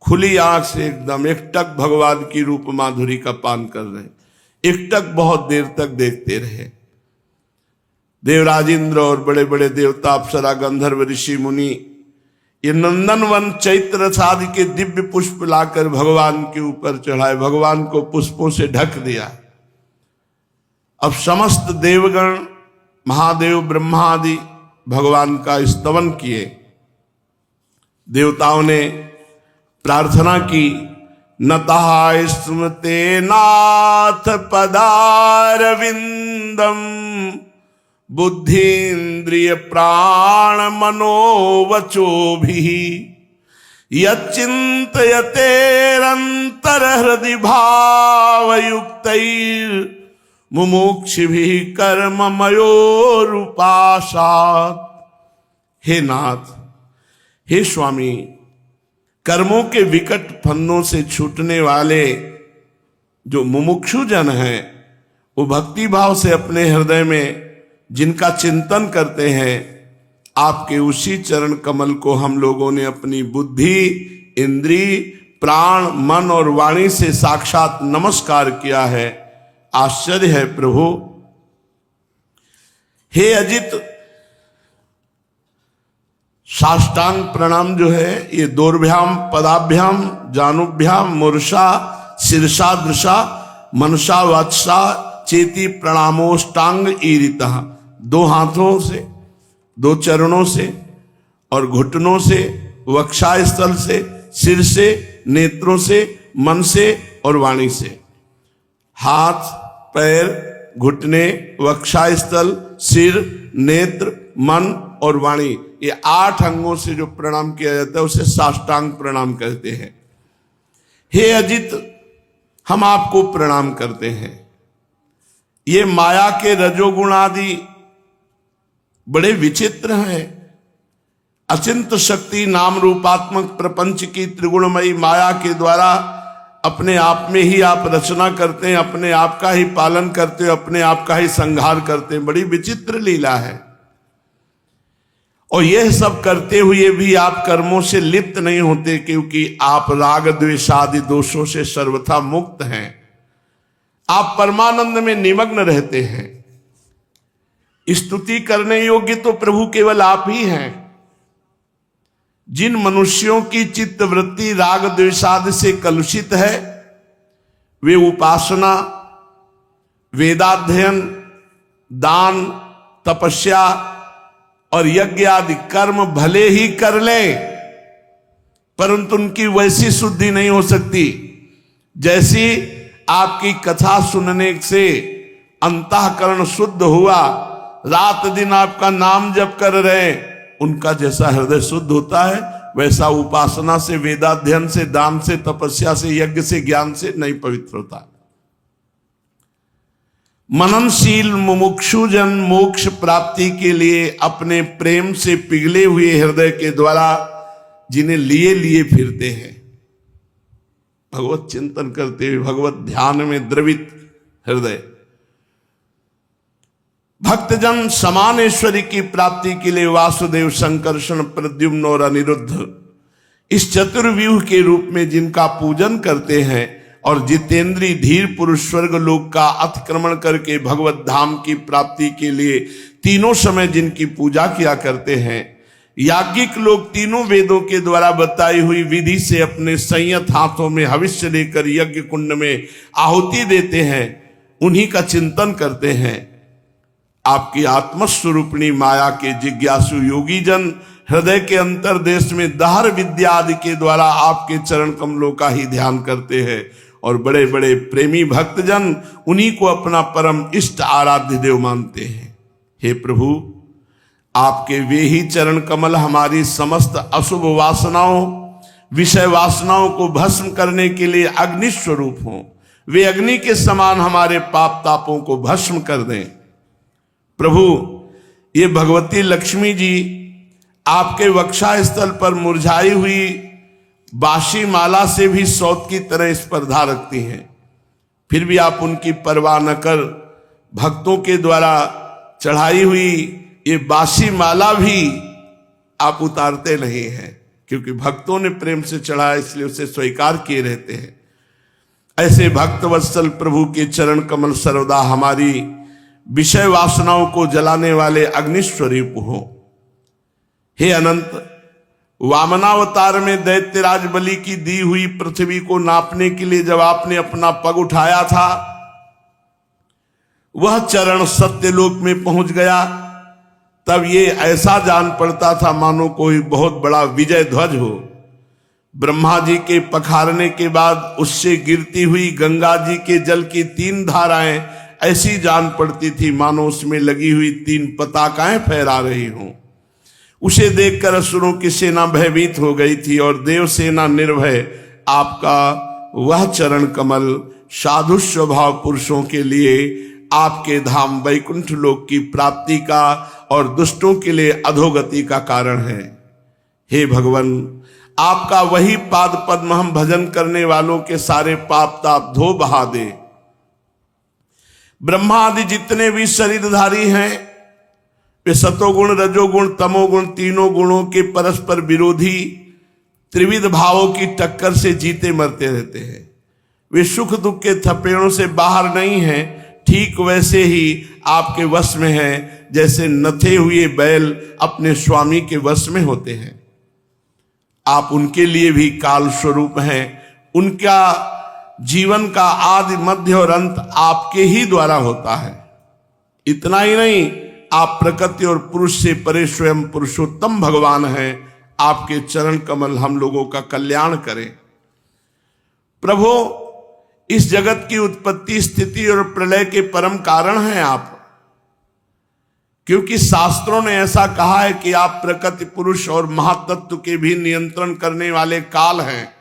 खुली आंख से एकदम एकटक भगवान की रूप माधुरी का पान कर रहे। एकटक बहुत देर तक देखते रहे। देवराज इंद्र और बड़े बड़े देवता, अप्सरा, गंधर्व, ऋषि, मुनि, ये नंदनवन चैत्र आदि के दिव्य पुष्प लाकर भगवान के ऊपर चढ़ाए, भगवान को पुष्पों से ढक दिया। अब समस्त देवगण, महादेव, ब्रह्मा आदि भगवान का स्तवन किए। देवताओं ने प्रार्थना की, नतः स्मृते नाथ पदारविंदम बुद्धीन्द्रिय प्राण मनोवचो भी यच्चिंतयतेरंतर हृदि भावयुक्तैर मुमुक्षुभिः कर्ममयोरुपासात्। हे नाथ, हे स्वामी, कर्मों के विकट फंदों से छूटने वाले जो मुमुक्षु जन हैं, वो भक्ति भाव से अपने हृदय में जिनका चिंतन करते हैं, आपके उसी चरण कमल को हम लोगों ने अपनी बुद्धि, इंद्री, प्राण, मन और वाणी से साक्षात नमस्कार किया है। आश्चर्य है प्रभु। हे अजित, साष्टांग प्रणाम जो है ये दोर्भ्याम, पदाभ्याम, जानुभ्याम, मूर्षा, शीर्षा, दृशा, मनसा, वाचा, चेती प्रणामोष्टांग ईरितः। 2 हाथों से, 2 चरणों से और घुटनों से, वक्षास्थल से, सिर से, नेत्रों से, मन से और वाणी से। हाथ, पैर, घुटने, वक्षस्थल, सिर, नेत्र, मन और वाणी, ये 8 अंगों से जो प्रणाम किया जाता है उसे साष्टांग प्रणाम कहते हैं। हे अजित, हम आपको प्रणाम करते हैं। ये माया के रजोगुण आदि बड़े विचित्र हैं। अचिंत शक्ति नाम रूपात्मक प्रपंच की त्रिगुणमयी माया के द्वारा अपने आप में ही आप रचना करते हैं, अपने आप का ही पालन करते हो, अपने आप का ही संहार करते हैं। बड़ी विचित्र लीला है। और यह सब करते हुए भी आप कर्मों से लिप्त नहीं होते, क्योंकि आप राग द्वेष आदि दोषों से सर्वथा मुक्त हैं। आप परमानंद में निमग्न रहते हैं। स्तुति करने योग्य तो प्रभु केवल आप ही हैं। जिन मनुष्यों की चित्त वृत्ति राग द्वेषादि से कलुषित है, वे उपासना, वेदाध्ययन, दान, तपस्या और यज्ञ आदि कर्म भले ही कर लें, परंतु उनकी वैसी शुद्धि नहीं हो सकती जैसी आपकी कथा सुनने से अंतःकरण शुद्ध हुआ, रात दिन आपका नाम जप कर रहे, उनका जैसा हृदय शुद्ध होता है, वैसा उपासना से, वेदाध्ययन से, दान से, तपस्या से, यज्ञ से, ज्ञान से नहीं पवित्र होता। मननशील मुमुक्षुजन मोक्ष प्राप्ति के लिए अपने प्रेम से पिघले हुए हृदय के द्वारा जिन्हें लिए लिए फिरते हैं, भगवत चिंतन करते हुए, भगवत ध्यान में द्रवित हृदय, भक्तजन समानेश्वरी की प्राप्ति के लिए वासुदेव, संकर्षण, प्रद्युम्न और अनिरुद्ध इस चतुर्व्यूह के रूप में जिनका पूजन करते हैं, और जितेंद्री धीर पुरुष स्वर्ग लोक का अतिक्रमण करके भगवत धाम की प्राप्ति के लिए तीनों समय जिनकी पूजा किया करते हैं, याज्ञिक लोग तीनों वेदों के द्वारा बताई हुई विधि से अपने संयत हाथों में हविष्य लेकर यज्ञ कुंड में आहुति देते हैं, उन्हीं का चिंतन करते हैं। आपकी आत्मस्वरूपिणी माया के जिज्ञासु योगी जन हृदय के अंतरदेश में दहर विद्या आदि के द्वारा आपके चरण कमलों का ही ध्यान करते हैं, और बड़े बड़े प्रेमी भक्तजन उन्हीं को अपना परम इष्ट आराध्य देव मानते हैं। हे प्रभु, आपके वे ही चरण कमल हमारी समस्त अशुभ वासनाओं, विषय वासनाओं को भस्म करने के लिए अग्नि स्वरूप हों। वे अग्नि के समान हमारे पाप तापों को भस्म कर दें। प्रभु, ये भगवती लक्ष्मी जी आपके वक्षा स्थल पर मुरझाई हुई बाशी माला से भी सौत की तरह स्पर्धा रखती हैं, फिर भी आप उनकी परवाह न कर भक्तों के द्वारा चढ़ाई हुई ये बाशी माला भी आप उतारते नहीं हैं, क्योंकि भक्तों ने प्रेम से चढ़ाया, इसलिए उसे स्वीकार किए रहते हैं। ऐसे भक्त वत्सल प्रभु के चरण कमल सर्वदा हमारी विषय वासनाओं को जलाने वाले अग्निस्वरूप हो। हे अनंत, वामनावतार में दैत्यराज बलि की दी हुई पृथ्वी को नापने के लिए जब आपने अपना पग उठाया था, वह चरण सत्यलोक में पहुंच गया, तब ये ऐसा जान पड़ता था मानो कोई बहुत बड़ा विजय ध्वज हो। ब्रह्मा जी के पखारने के बाद उससे गिरती हुई गंगा जी के जल की 3 धाराएं ऐसी जान पड़ती थी मानो उसमें लगी हुई 3 पताकाएं फहरा रही हों। उसे देखकर असुरों की सेना भयभीत हो गई थी, और देव सेना निर्भय आपका वह चरण कमल साधु स्वभाव पुरुषों के लिए आपके धाम वैकुंठ लोक की प्राप्ति का और दुष्टों के लिए अधोगति का कारण है। हे भगवान, आपका वही पाद पद्म हम भजन करने वालों के सारे पाप ताप धो बहा दे। ब्रह्मा आदि जितने भी शरीरधारी हैं, वे सतोगुण, रजोगुण, तमोगुण तीनों गुणों के परस्पर विरोधी त्रिविध भावों की टक्कर से जीते मरते रहते हैं। वे सुख दुख के थपेड़ों से बाहर नहीं हैं, ठीक वैसे ही आपके वश में हैं जैसे नथे हुए बैल अपने स्वामी के वश में होते हैं। आप उनके लिए भी काल स्वरूप हैं। उनका जीवन का आदि मध्य और अंत आपके ही द्वारा होता है। इतना ही नहीं, आप प्रकृति और पुरुष से परे स्वयं पुरुषोत्तम भगवान हैं। आपके चरण कमल हम लोगों का कल्याण करें। प्रभु, इस जगत की उत्पत्ति, स्थिति और प्रलय के परम कारण हैं आप। क्योंकि शास्त्रों ने ऐसा कहा है कि आप प्रकृति पुरुष और महातत्व के भी नियंत्रण करने वाले काल हैं।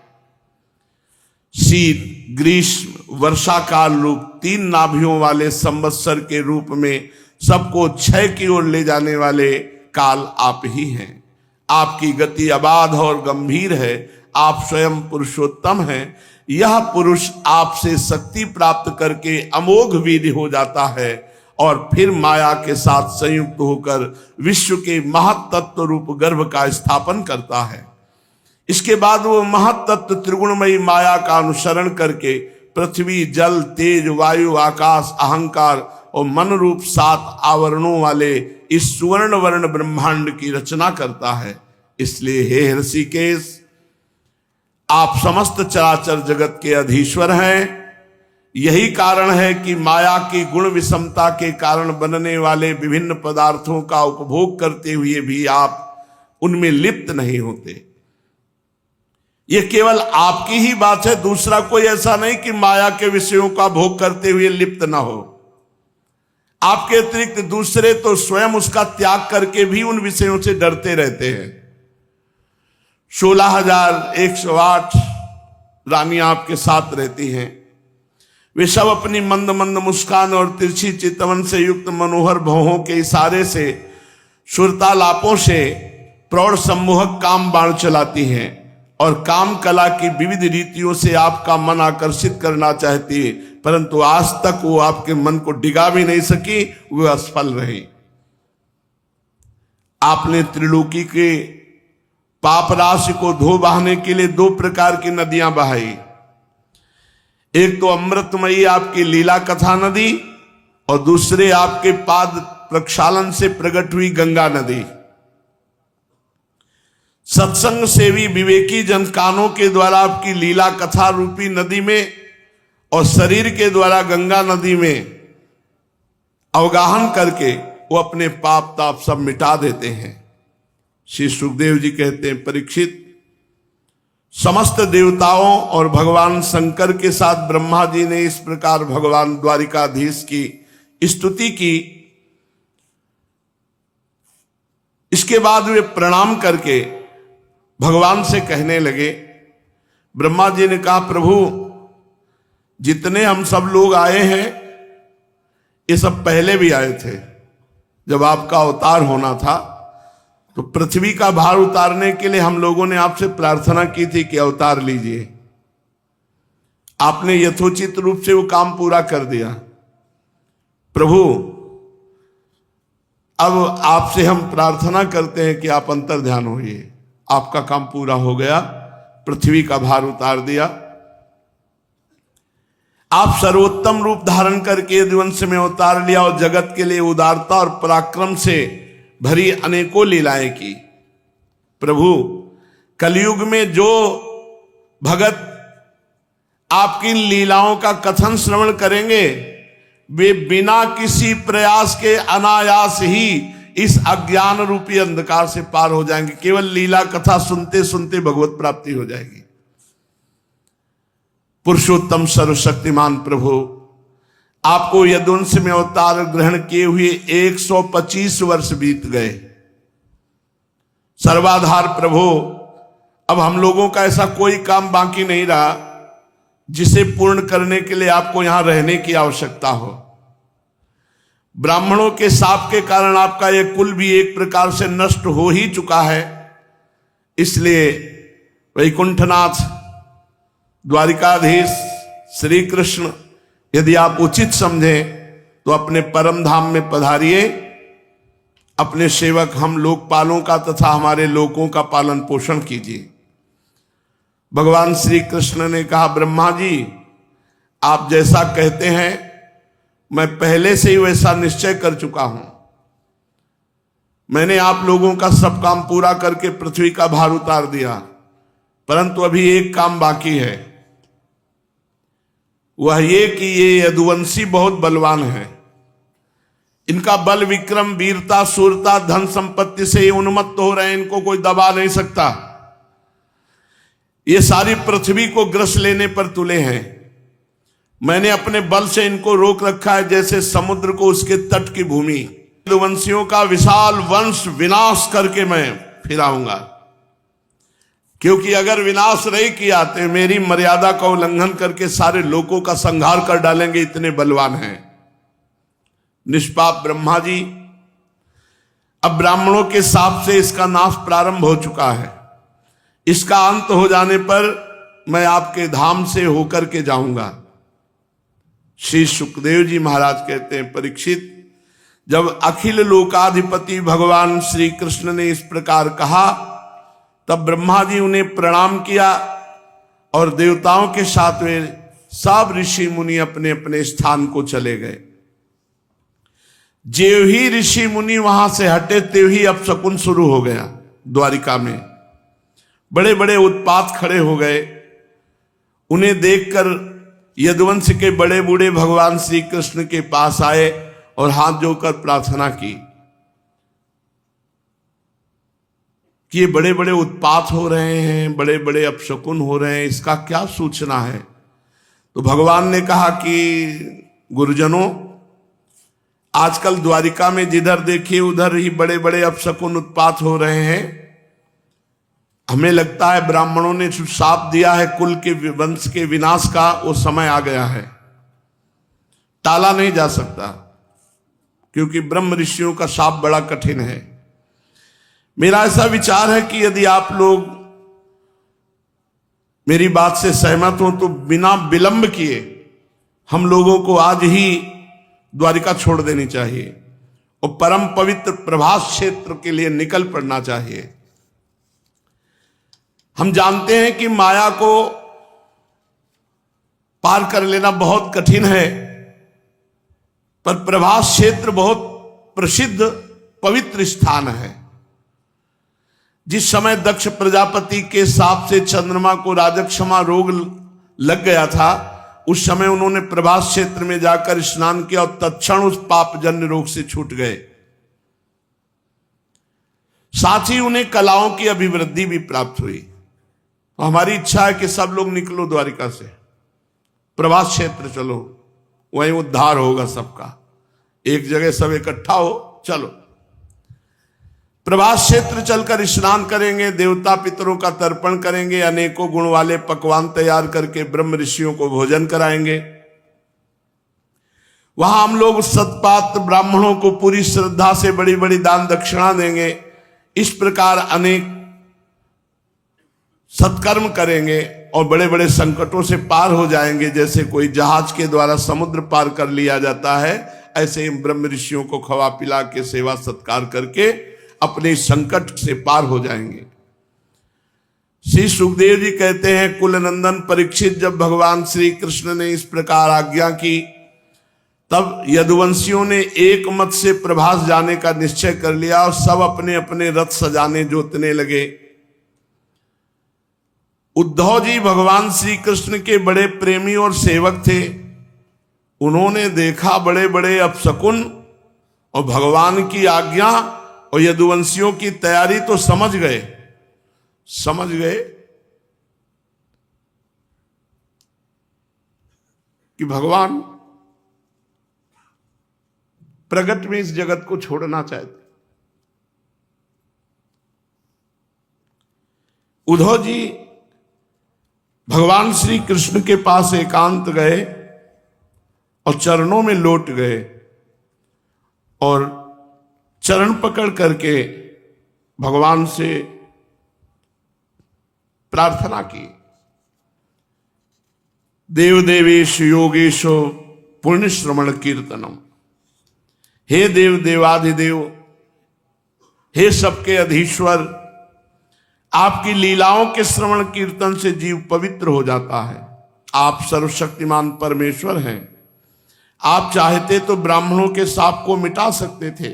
शीत, ग्रीष्म, वर्षा काल रूप 3 नाभियों वाले संवत्सर के रूप में सबको क्षय की ओर ले जाने वाले काल आप ही हैं। आपकी गति अबाध और गंभीर है। आप स्वयं पुरुषोत्तम हैं। यह पुरुष आपसे शक्ति प्राप्त करके अमोघ वीर हो जाता है और फिर माया के साथ संयुक्त होकर विश्व के महत्तत्व रूप गर्भ का स्थापन करता है। इसके बाद वो महत्तत्व त्रिगुणमयी माया का अनुसरण करके पृथ्वी, जल, तेज, वायु, आकाश, अहंकार और मन रूप 7 आवरणों वाले इस सुवर्ण वर्ण ब्रह्मांड की रचना करता है। इसलिए हे ऋषिकेश, आप समस्त चराचर जगत के अधीश्वर हैं। यही कारण है कि माया की गुण विषमता के कारण बनने वाले विभिन्न पदार्थों का उपभोग करते हुए भी आप उनमें लिप्त नहीं होते। यह केवल आपकी ही बात है, दूसरा कोई ऐसा नहीं कि माया के विषयों का भोग करते हुए लिप्त ना हो। आपके अतिरिक्त दूसरे तो स्वयं उसका त्याग करके भी उन विषयों से डरते रहते हैं। 16,108 रानियां आपके साथ रहती हैं। वे सब अपनी मंद मंद मुस्कान और तिरछी चितवन से युक्त मनोहर भौहों के इशारे से, सुरतालापों से प्रौढ़ सम्मोहक काम बाण चलाती हैं और काम कला की विविध रीतियों से आपका मन आकर्षित करना चाहती है, परंतु आज तक वो आपके मन को डिगा भी नहीं सकी, वो असफल रही। आपने त्रिलोकी के पाप राशि को धो बहाने के लिए 2 प्रकार की नदियां बहाई। एक तो अमृतमयी आपकी लीला कथा नदी और दूसरे आपके पाद प्रक्षालन से प्रकट हुई गंगा नदी। सत्संग सेवी विवेकी जन कानों के द्वारा आपकी लीला कथा रूपी नदी में और शरीर के द्वारा गंगा नदी में अवगाहन करके वो अपने पाप ताप सब मिटा देते हैं। श्री सुखदेव जी कहते हैं, परीक्षित, समस्त देवताओं और भगवान शंकर के साथ ब्रह्मा जी ने इस प्रकार भगवान द्वारिकाधीश की स्तुति की। इसके बाद वे प्रणाम करके भगवान से कहने लगे, ब्रह्मा जी ने कहा, प्रभु, जितने हम सब लोग आए हैं ये सब पहले भी आए थे। जब आपका अवतार होना था तो पृथ्वी का भार उतारने के लिए हम लोगों ने आपसे प्रार्थना की थी कि अवतार लीजिए। आपने यथोचित रूप से वो काम पूरा कर दिया। प्रभु, अब आपसे हम प्रार्थना करते हैं कि आप अंतर ध्यान होइए। आपका काम पूरा हो गया, पृथ्वी का भार उतार दिया। आप सर्वोत्तम रूप धारण करके यदुवंश में उतार लिया और जगत के लिए उदारता और पराक्रम से भरी अनेकों लीलाएं की। प्रभु, कलयुग में जो भगत आपकी लीलाओं का कथन श्रवण करेंगे वे बिना किसी प्रयास के अनायास ही इस अज्ञान रूपी अंधकार से पार हो जाएंगे। केवल लीला कथा सुनते सुनते भगवत प्राप्ति हो जाएगी। पुरुषोत्तम सर्वशक्तिमान प्रभु, आपको यदुवंश में अवतार ग्रहण किए हुए 125 वर्ष बीत गए। सर्वाधार प्रभु, अब हम लोगों का ऐसा कोई काम बाकी नहीं रहा जिसे पूर्ण करने के लिए आपको यहां रहने की आवश्यकता हो। ब्राह्मणों के शाप के कारण आपका यह कुल भी एक प्रकार से नष्ट हो ही चुका है। इसलिए वैकुंठनाथ, द्वारिकाधीश श्री कृष्ण, यदि आप उचित समझें तो अपने परम धाम में पधारिए। अपने सेवक हम लोकपालों का तथा हमारे लोकों का पालन पोषण कीजिए। भगवान श्री कृष्ण ने कहा, ब्रह्मा जी, आप जैसा कहते हैं मैं पहले से ही वैसा निश्चय कर चुका हूं। मैंने आप लोगों का सब काम पूरा करके पृथ्वी का भार उतार दिया, परंतु अभी एक काम बाकी है। वह ये कि ये यदुवंशी बहुत बलवान है। इनका बल, विक्रम, वीरता, शूरता, धन संपत्ति से उन्मत्त हो रहे हैं। इनको कोई दबा नहीं सकता। ये सारी पृथ्वी को ग्रस लेने पर तुले हैं। मैंने अपने बल से इनको रोक रखा है जैसे समुद्र को उसके तट की भूमि। यदुवंशियों का विशाल वंश विनाश करके मैं फिर आऊंगा, क्योंकि अगर विनाश नहीं किया तो मेरी मर्यादा का उल्लंघन करके सारे लोगों का संहार कर डालेंगे, इतने बलवान हैं। निष्पाप ब्रह्मा जी, अब ब्राह्मणों के शाप से इसका नाश प्रारंभ हो चुका है। इसका अंत हो जाने पर मैं आपके धाम से होकर के जाऊंगा। श्री सुखदेव जी महाराज कहते हैं, परीक्षित, जब अखिल लोकाधिपति भगवान श्री कृष्ण ने इस प्रकार कहा तब ब्रह्मा जी उन्हें प्रणाम किया और देवताओं के साथ वे सब ऋषि मुनि अपने अपने स्थान को चले गए। जेव ही ऋषि मुनि वहां से हटे तेव ही अपशकुन शुरू हो गया। द्वारिका में बड़े बड़े उत्पात खड़े हो गए। उन्हें देखकर यदुवंश के बड़े बूढ़े भगवान श्री कृष्ण के पास आए और हाथ जोड़कर प्रार्थना की कि ये बड़े बड़े उत्पात हो रहे हैं, बड़े बड़े अपशकुन हो रहे हैं, इसका क्या सूचना है। तो भगवान ने कहा कि गुरुजनों, आजकल द्वारिका में जिधर देखिए उधर ही बड़े बड़े अपशकुन उत्पात हो रहे हैं। हमें लगता है ब्राह्मणों ने शाप दिया है कुल के वंश के विनाश का, वो समय आ गया है, टाला नहीं जा सकता, क्योंकि ब्रह्म ऋषियों का शाप बड़ा कठिन है। मेरा ऐसा विचार है कि यदि आप लोग मेरी बात से सहमत हो तो बिना विलंब किए हम लोगों को आज ही द्वारिका छोड़ देनी चाहिए और परम पवित्र प्रभास क्षेत्र के लिए निकल पड़ना चाहिए। हम जानते हैं कि माया को पार कर लेना बहुत कठिन है, पर प्रभास क्षेत्र बहुत प्रसिद्ध पवित्र स्थान है। जिस समय दक्ष प्रजापति के शाप से चंद्रमा को राजक्षमा रोग लग गया था, उस समय उन्होंने प्रभास क्षेत्र में जाकर स्नान किया और तत्क्षण उस पापजन्य रोग से छूट गए। साथ ही उन्हें कलाओं की अभिवृद्धि भी प्राप्त हुई। तो हमारी इच्छा है कि सब लोग निकलो द्वारिका से, प्रभास क्षेत्र चलो, वहीं उद्धार होगा सबका। एक जगह सब इकट्ठा हो, चलो प्रभास क्षेत्र चलकर स्नान करेंगे, देवता पितरों का तर्पण करेंगे, अनेकों गुण वाले पकवान तैयार करके ब्रह्म ऋषियों को भोजन कराएंगे। वहां हम लोग सत्पात्र ब्राह्मणों को पूरी श्रद्धा से बड़ी बड़ी दान दक्षिणा देंगे। इस प्रकार अनेक सत्कर्म करेंगे और बड़े बड़े संकटों से पार हो जाएंगे। जैसे कोई जहाज के द्वारा समुद्र पार कर लिया जाता है, ऐसे ही ब्रह्म ऋषियों को खवा पिला के सेवा सत्कार करके अपने संकट से पार हो जाएंगे। श्री सुखदेव जी कहते हैं, कुल नंदन परीक्षित, जब भगवान श्री कृष्ण ने इस प्रकार आज्ञा की तब यदुवंशियों ने एक मत से प्रभास जाने का निश्चय कर लिया और सब अपने अपने रथ सजाने जोतने लगे। उद्धव जी भगवान श्री कृष्ण के बड़े प्रेमी और सेवक थे। उन्होंने देखा बड़े बड़े अपशकुन और भगवान की आज्ञा और यदुवंशियों की तैयारी, तो समझ गए कि भगवान प्रगट में इस जगत को छोड़ना चाहते। उद्धव जी भगवान श्री कृष्ण के पास एकांत गए और चरणों में लौट गए और चरण पकड़ करके भगवान से प्रार्थना की, देव देवेश योगेशो पुण्य श्रवण कीर्तनम। हे देव देवाधिदेव, हे सबके अधीश्वर, आपकी लीलाओं के श्रवण कीर्तन से जीव पवित्र हो जाता है। आप सर्वशक्तिमान परमेश्वर हैं। आप चाहते तो ब्राह्मणों के शाप को मिटा सकते थे,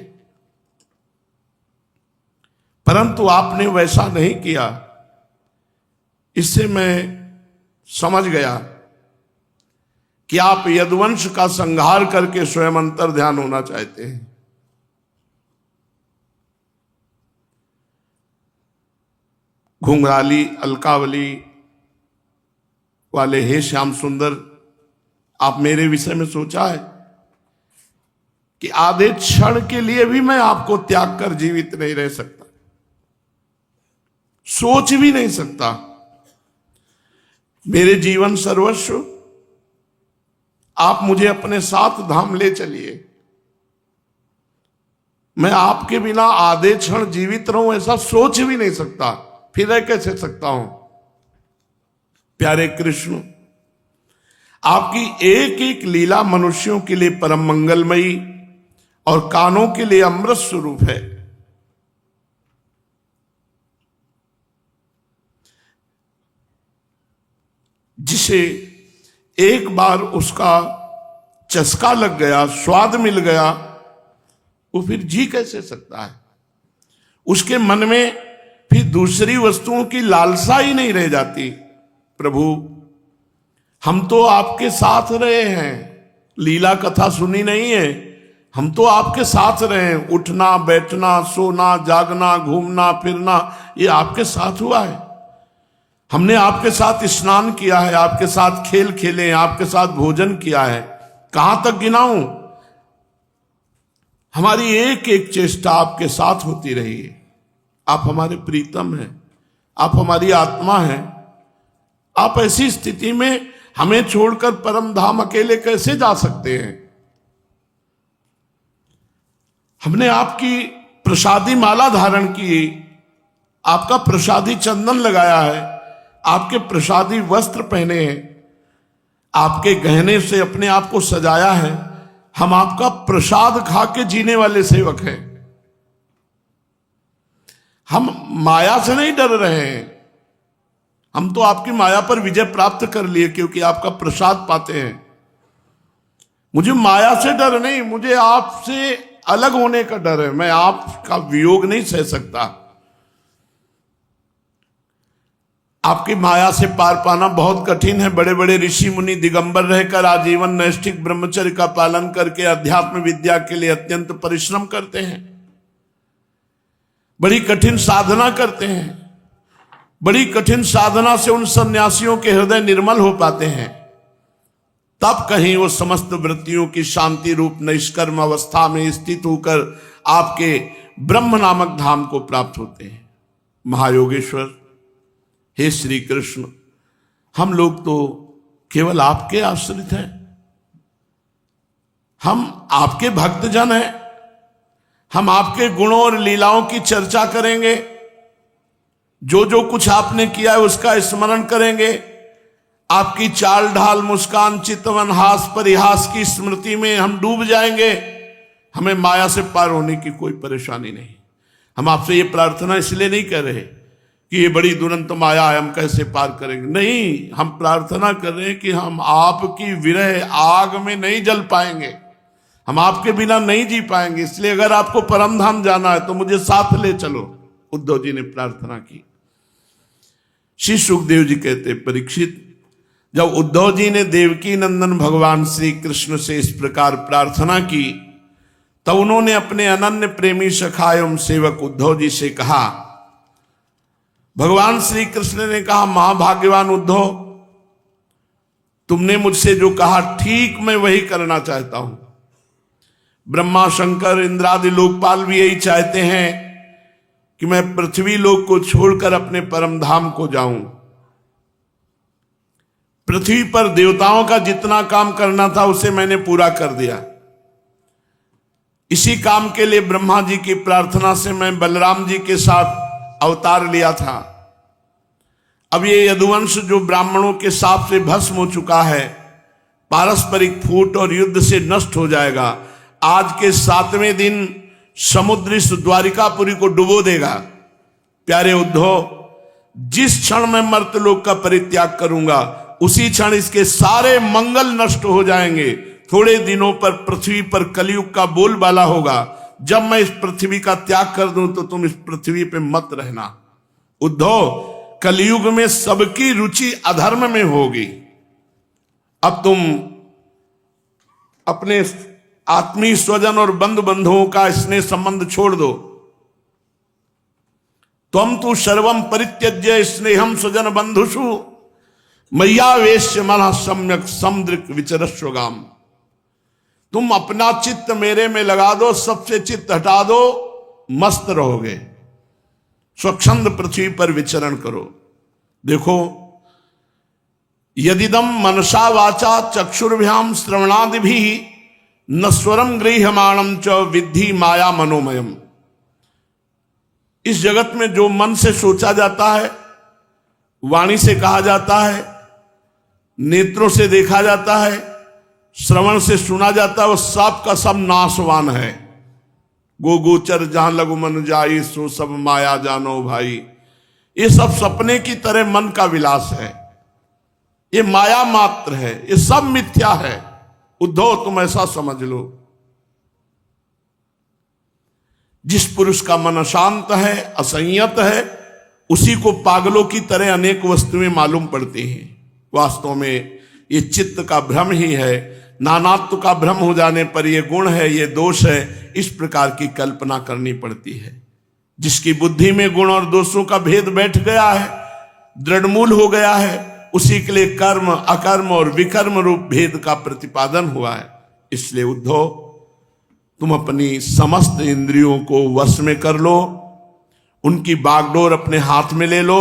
परंतु आपने वैसा नहीं किया। इससे मैं समझ गया कि आप यदुवंश का संहार करके स्वयं अंतर ध्यान होना चाहते हैं। घुंघराली अलकावली वाले हे श्याम सुंदर, आप मेरे विषय में सोचा है कि आधे क्षण के लिए भी मैं आपको त्याग कर जीवित नहीं रह सकता, सोच भी नहीं सकता। मेरे जीवन सर्वस्व, आप मुझे अपने साथ धाम ले चलिए। मैं आपके बिना आधे क्षण जीवित रहूं ऐसा सोच भी नहीं सकता, फिर रह कैसे सकता हूं। प्यारे कृष्ण, आपकी एक एक लीला मनुष्यों के लिए परम मंगलमयी और कानों के लिए अमृत स्वरूप है। जिसे एक बार उसका चस्का लग गया, स्वाद मिल गया, वो फिर जी कैसे सकता है। उसके मन में फिर दूसरी वस्तुओं की लालसा ही नहीं रह जाती। प्रभु, हम तो आपके साथ रहे हैं, लीला कथा सुनी नहीं है, हम तो आपके साथ रहे हैं। उठना बैठना सोना जागना घूमना फिरना ये आपके साथ हुआ है। हमने आपके साथ स्नान किया है, आपके साथ खेल खेले, आपके साथ भोजन किया है। कहां तक गिनाऊं, हमारी एक एक चेष्टा आपके साथ होती रही है। आप हमारे प्रीतम हैं, आप हमारी आत्मा हैं। आप ऐसी स्थिति में हमें छोड़कर परम धाम अकेले कैसे जा सकते हैं। हमने आपकी प्रसादी माला धारण की, आपका प्रसादी चंदन लगाया है, आपके प्रसादी वस्त्र पहने हैं, आपके गहने से अपने आप को सजाया है। हम आपका प्रसाद खा के जीने वाले सेवक हैं। हम माया से नहीं डर रहे हैं, हम तो आपकी माया पर विजय प्राप्त कर लिए क्योंकि आपका प्रसाद पाते हैं। मुझे माया से डर नहीं, मुझे आपसे अलग होने का डर है। मैं आपका वियोग नहीं सह सकता। आपकी माया से पार पाना बहुत कठिन है। बड़े बड़े ऋषि मुनि दिगंबर रहकर आजीवन नैष्ठिक ब्रह्मचर्य का पालन करके अध्यात्म विद्या के लिए अत्यंत परिश्रम करते हैं, बड़ी कठिन साधना करते हैं। बड़ी कठिन साधना से उन सन्यासियों के हृदय निर्मल हो पाते हैं, तब कहीं वो समस्त वृत्तियों की शांति रूप निष्कर्म अवस्था में स्थित होकर आपके ब्रह्म नामक धाम को प्राप्त होते हैं। महायोगेश्वर, हे श्री कृष्ण, हम लोग तो केवल आपके आश्रित हैं, हम आपके भक्तजन हैं। हम आपके गुणों और लीलाओं की चर्चा करेंगे, जो जो कुछ आपने किया है उसका स्मरण करेंगे। आपकी चाल ढाल मुस्कान चितवन हास परिहास की स्मृति में हम डूब जाएंगे। हमें माया से पार होने की कोई परेशानी नहीं। हम आपसे ये प्रार्थना इसलिए नहीं कर रहे कि ये बड़ी दुरंत माया है, हम कैसे पार करेंगे। नहीं, हम प्रार्थना कर रहे हैं कि हम आपकी विरह आग में नहीं जल पाएंगे, हम आपके बिना नहीं जी पाएंगे। इसलिए अगर आपको परम धाम जाना है तो मुझे साथ ले चलो। उद्धव जी ने प्रार्थना की। श्री सुखदेव जी कहते, परीक्षित, जब उद्धव जी ने देवकी नंदन भगवान श्री कृष्ण से इस प्रकार प्रार्थना की, तब उन्होंने अपने अनन्य प्रेमी सखा एवं सेवक उद्धव जी से कहा। भगवान श्री कृष्ण ने कहा, महाभाग्यवान उद्धव, तुमने मुझसे जो कहा ठीक मैं वही करना चाहता हूं। ब्रह्मा शंकर इंद्रादि लोकपाल भी यही चाहते हैं कि मैं पृथ्वी लोक को छोड़कर अपने परम धाम को जाऊं। पृथ्वी पर देवताओं का जितना काम करना था उसे मैंने पूरा कर दिया। इसी काम के लिए ब्रह्मा जी की प्रार्थना से मैं बलराम जी के साथ अवतार लिया था। अब ये यदुवंश जो ब्राह्मणों के शाप से भस्म हो चुका है, पारस्परिक फूट और युद्ध से नष्ट हो जाएगा। आज के 7वें दिन समुद्र इस द्वारिकापुरी को डुबो देगा। प्यारे उद्धव, जिस क्षण मैं मर्त्यलोक का परित्याग करूंगा उसी क्षण इसके सारे मंगल नष्ट हो जाएंगे। थोड़े दिनों पर पृथ्वी पर कलयुग का बोलबाला होगा। जब मैं इस पृथ्वी का त्याग कर दूं तो तुम इस पृथ्वी पे मत रहना। उद्धव, कलयुग में सबकी रुचि अधर्म में होगी। अब तुम अपने आत्मीय स्वजन और बंधु बंधुओं का स्नेह संबंध छोड़ दो। त्वम तु सर्वम परित्यज्य स्नेहम स्वजन बंधुषु मैया वेश्य मन सम्यक समदृक विचरस्वगाम। तुम अपना चित्त मेरे में लगा दो, सबसे चित्त हटा दो, मस्त रहोगे, स्वच्छंद पृथ्वी पर विचरण करो। देखो, यदिदम मनसा वाचा चक्षुर्भ्याम श्रवणादिभि न स्वरम गृह्यमाणम च विद्धि माया मनोमयम। इस जगत में जो मन से सोचा जाता है, वाणी से कहा जाता है, नेत्रों से देखा जाता है, श्रवण से सुना जाता है, वो सब का सब नाशवान है। गो गोचर जहां लघु मन जाई, सो सब माया जानो भाई। ये सब सपने की तरह मन का विलास है, ये माया मात्र है, ये सब मिथ्या है। उद्धव, तुम ऐसा समझ लो। जिस पुरुष का मन अशांत है, असंयत है, उसी को पागलों की तरह अनेक वस्तुएं मालूम पड़ती हैं। वास्तव में ये चित्त का भ्रम ही है। नानात्व का भ्रम हो जाने पर ये गुण है, ये दोष है, इस प्रकार की कल्पना करनी पड़ती है। जिसकी बुद्धि में गुण और दोषों का भेद बैठ गया है, दृढ़मूल हो गया है, उसी के लिए कर्म, अकर्म और विकर्म रूप भेद का प्रतिपादन हुआ है। इसलिए उद्धव, तुम अपनी समस्त इंद्रियों को वश में कर लो, उनकी बागडोर अपने हाथ में ले लो।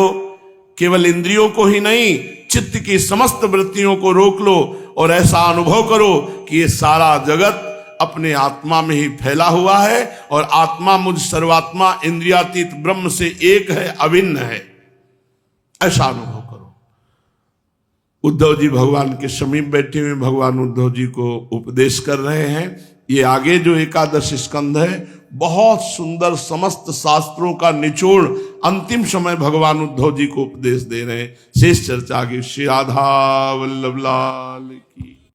केवल इंद्रियों को ही नहीं, चित्त की समस्त वृत्तियों को रोक लो और ऐसा अनुभव करो कि ये सारा जगत अपने आत्मा में ही फैला हुआ है और आत्मा मुझ सर्वात्मा इंद्रियातीत ब्रह्म से एक है, अभिन्न है। ऐसा अनुभव करो। उद्धव जी भगवान के समीप बैठे हुए भगवान उद्धव जी को उपदेश कर रहे हैं। ये आगे जो एकादश स्कंध है, बहुत सुंदर, समस्त शास्त्रों का निचोड़ अंतिम समय भगवान उद्धव जी को उपदेश दे रहे हैं। शेष चर्चा आगे। श्री राधा वल्लभ लाल की।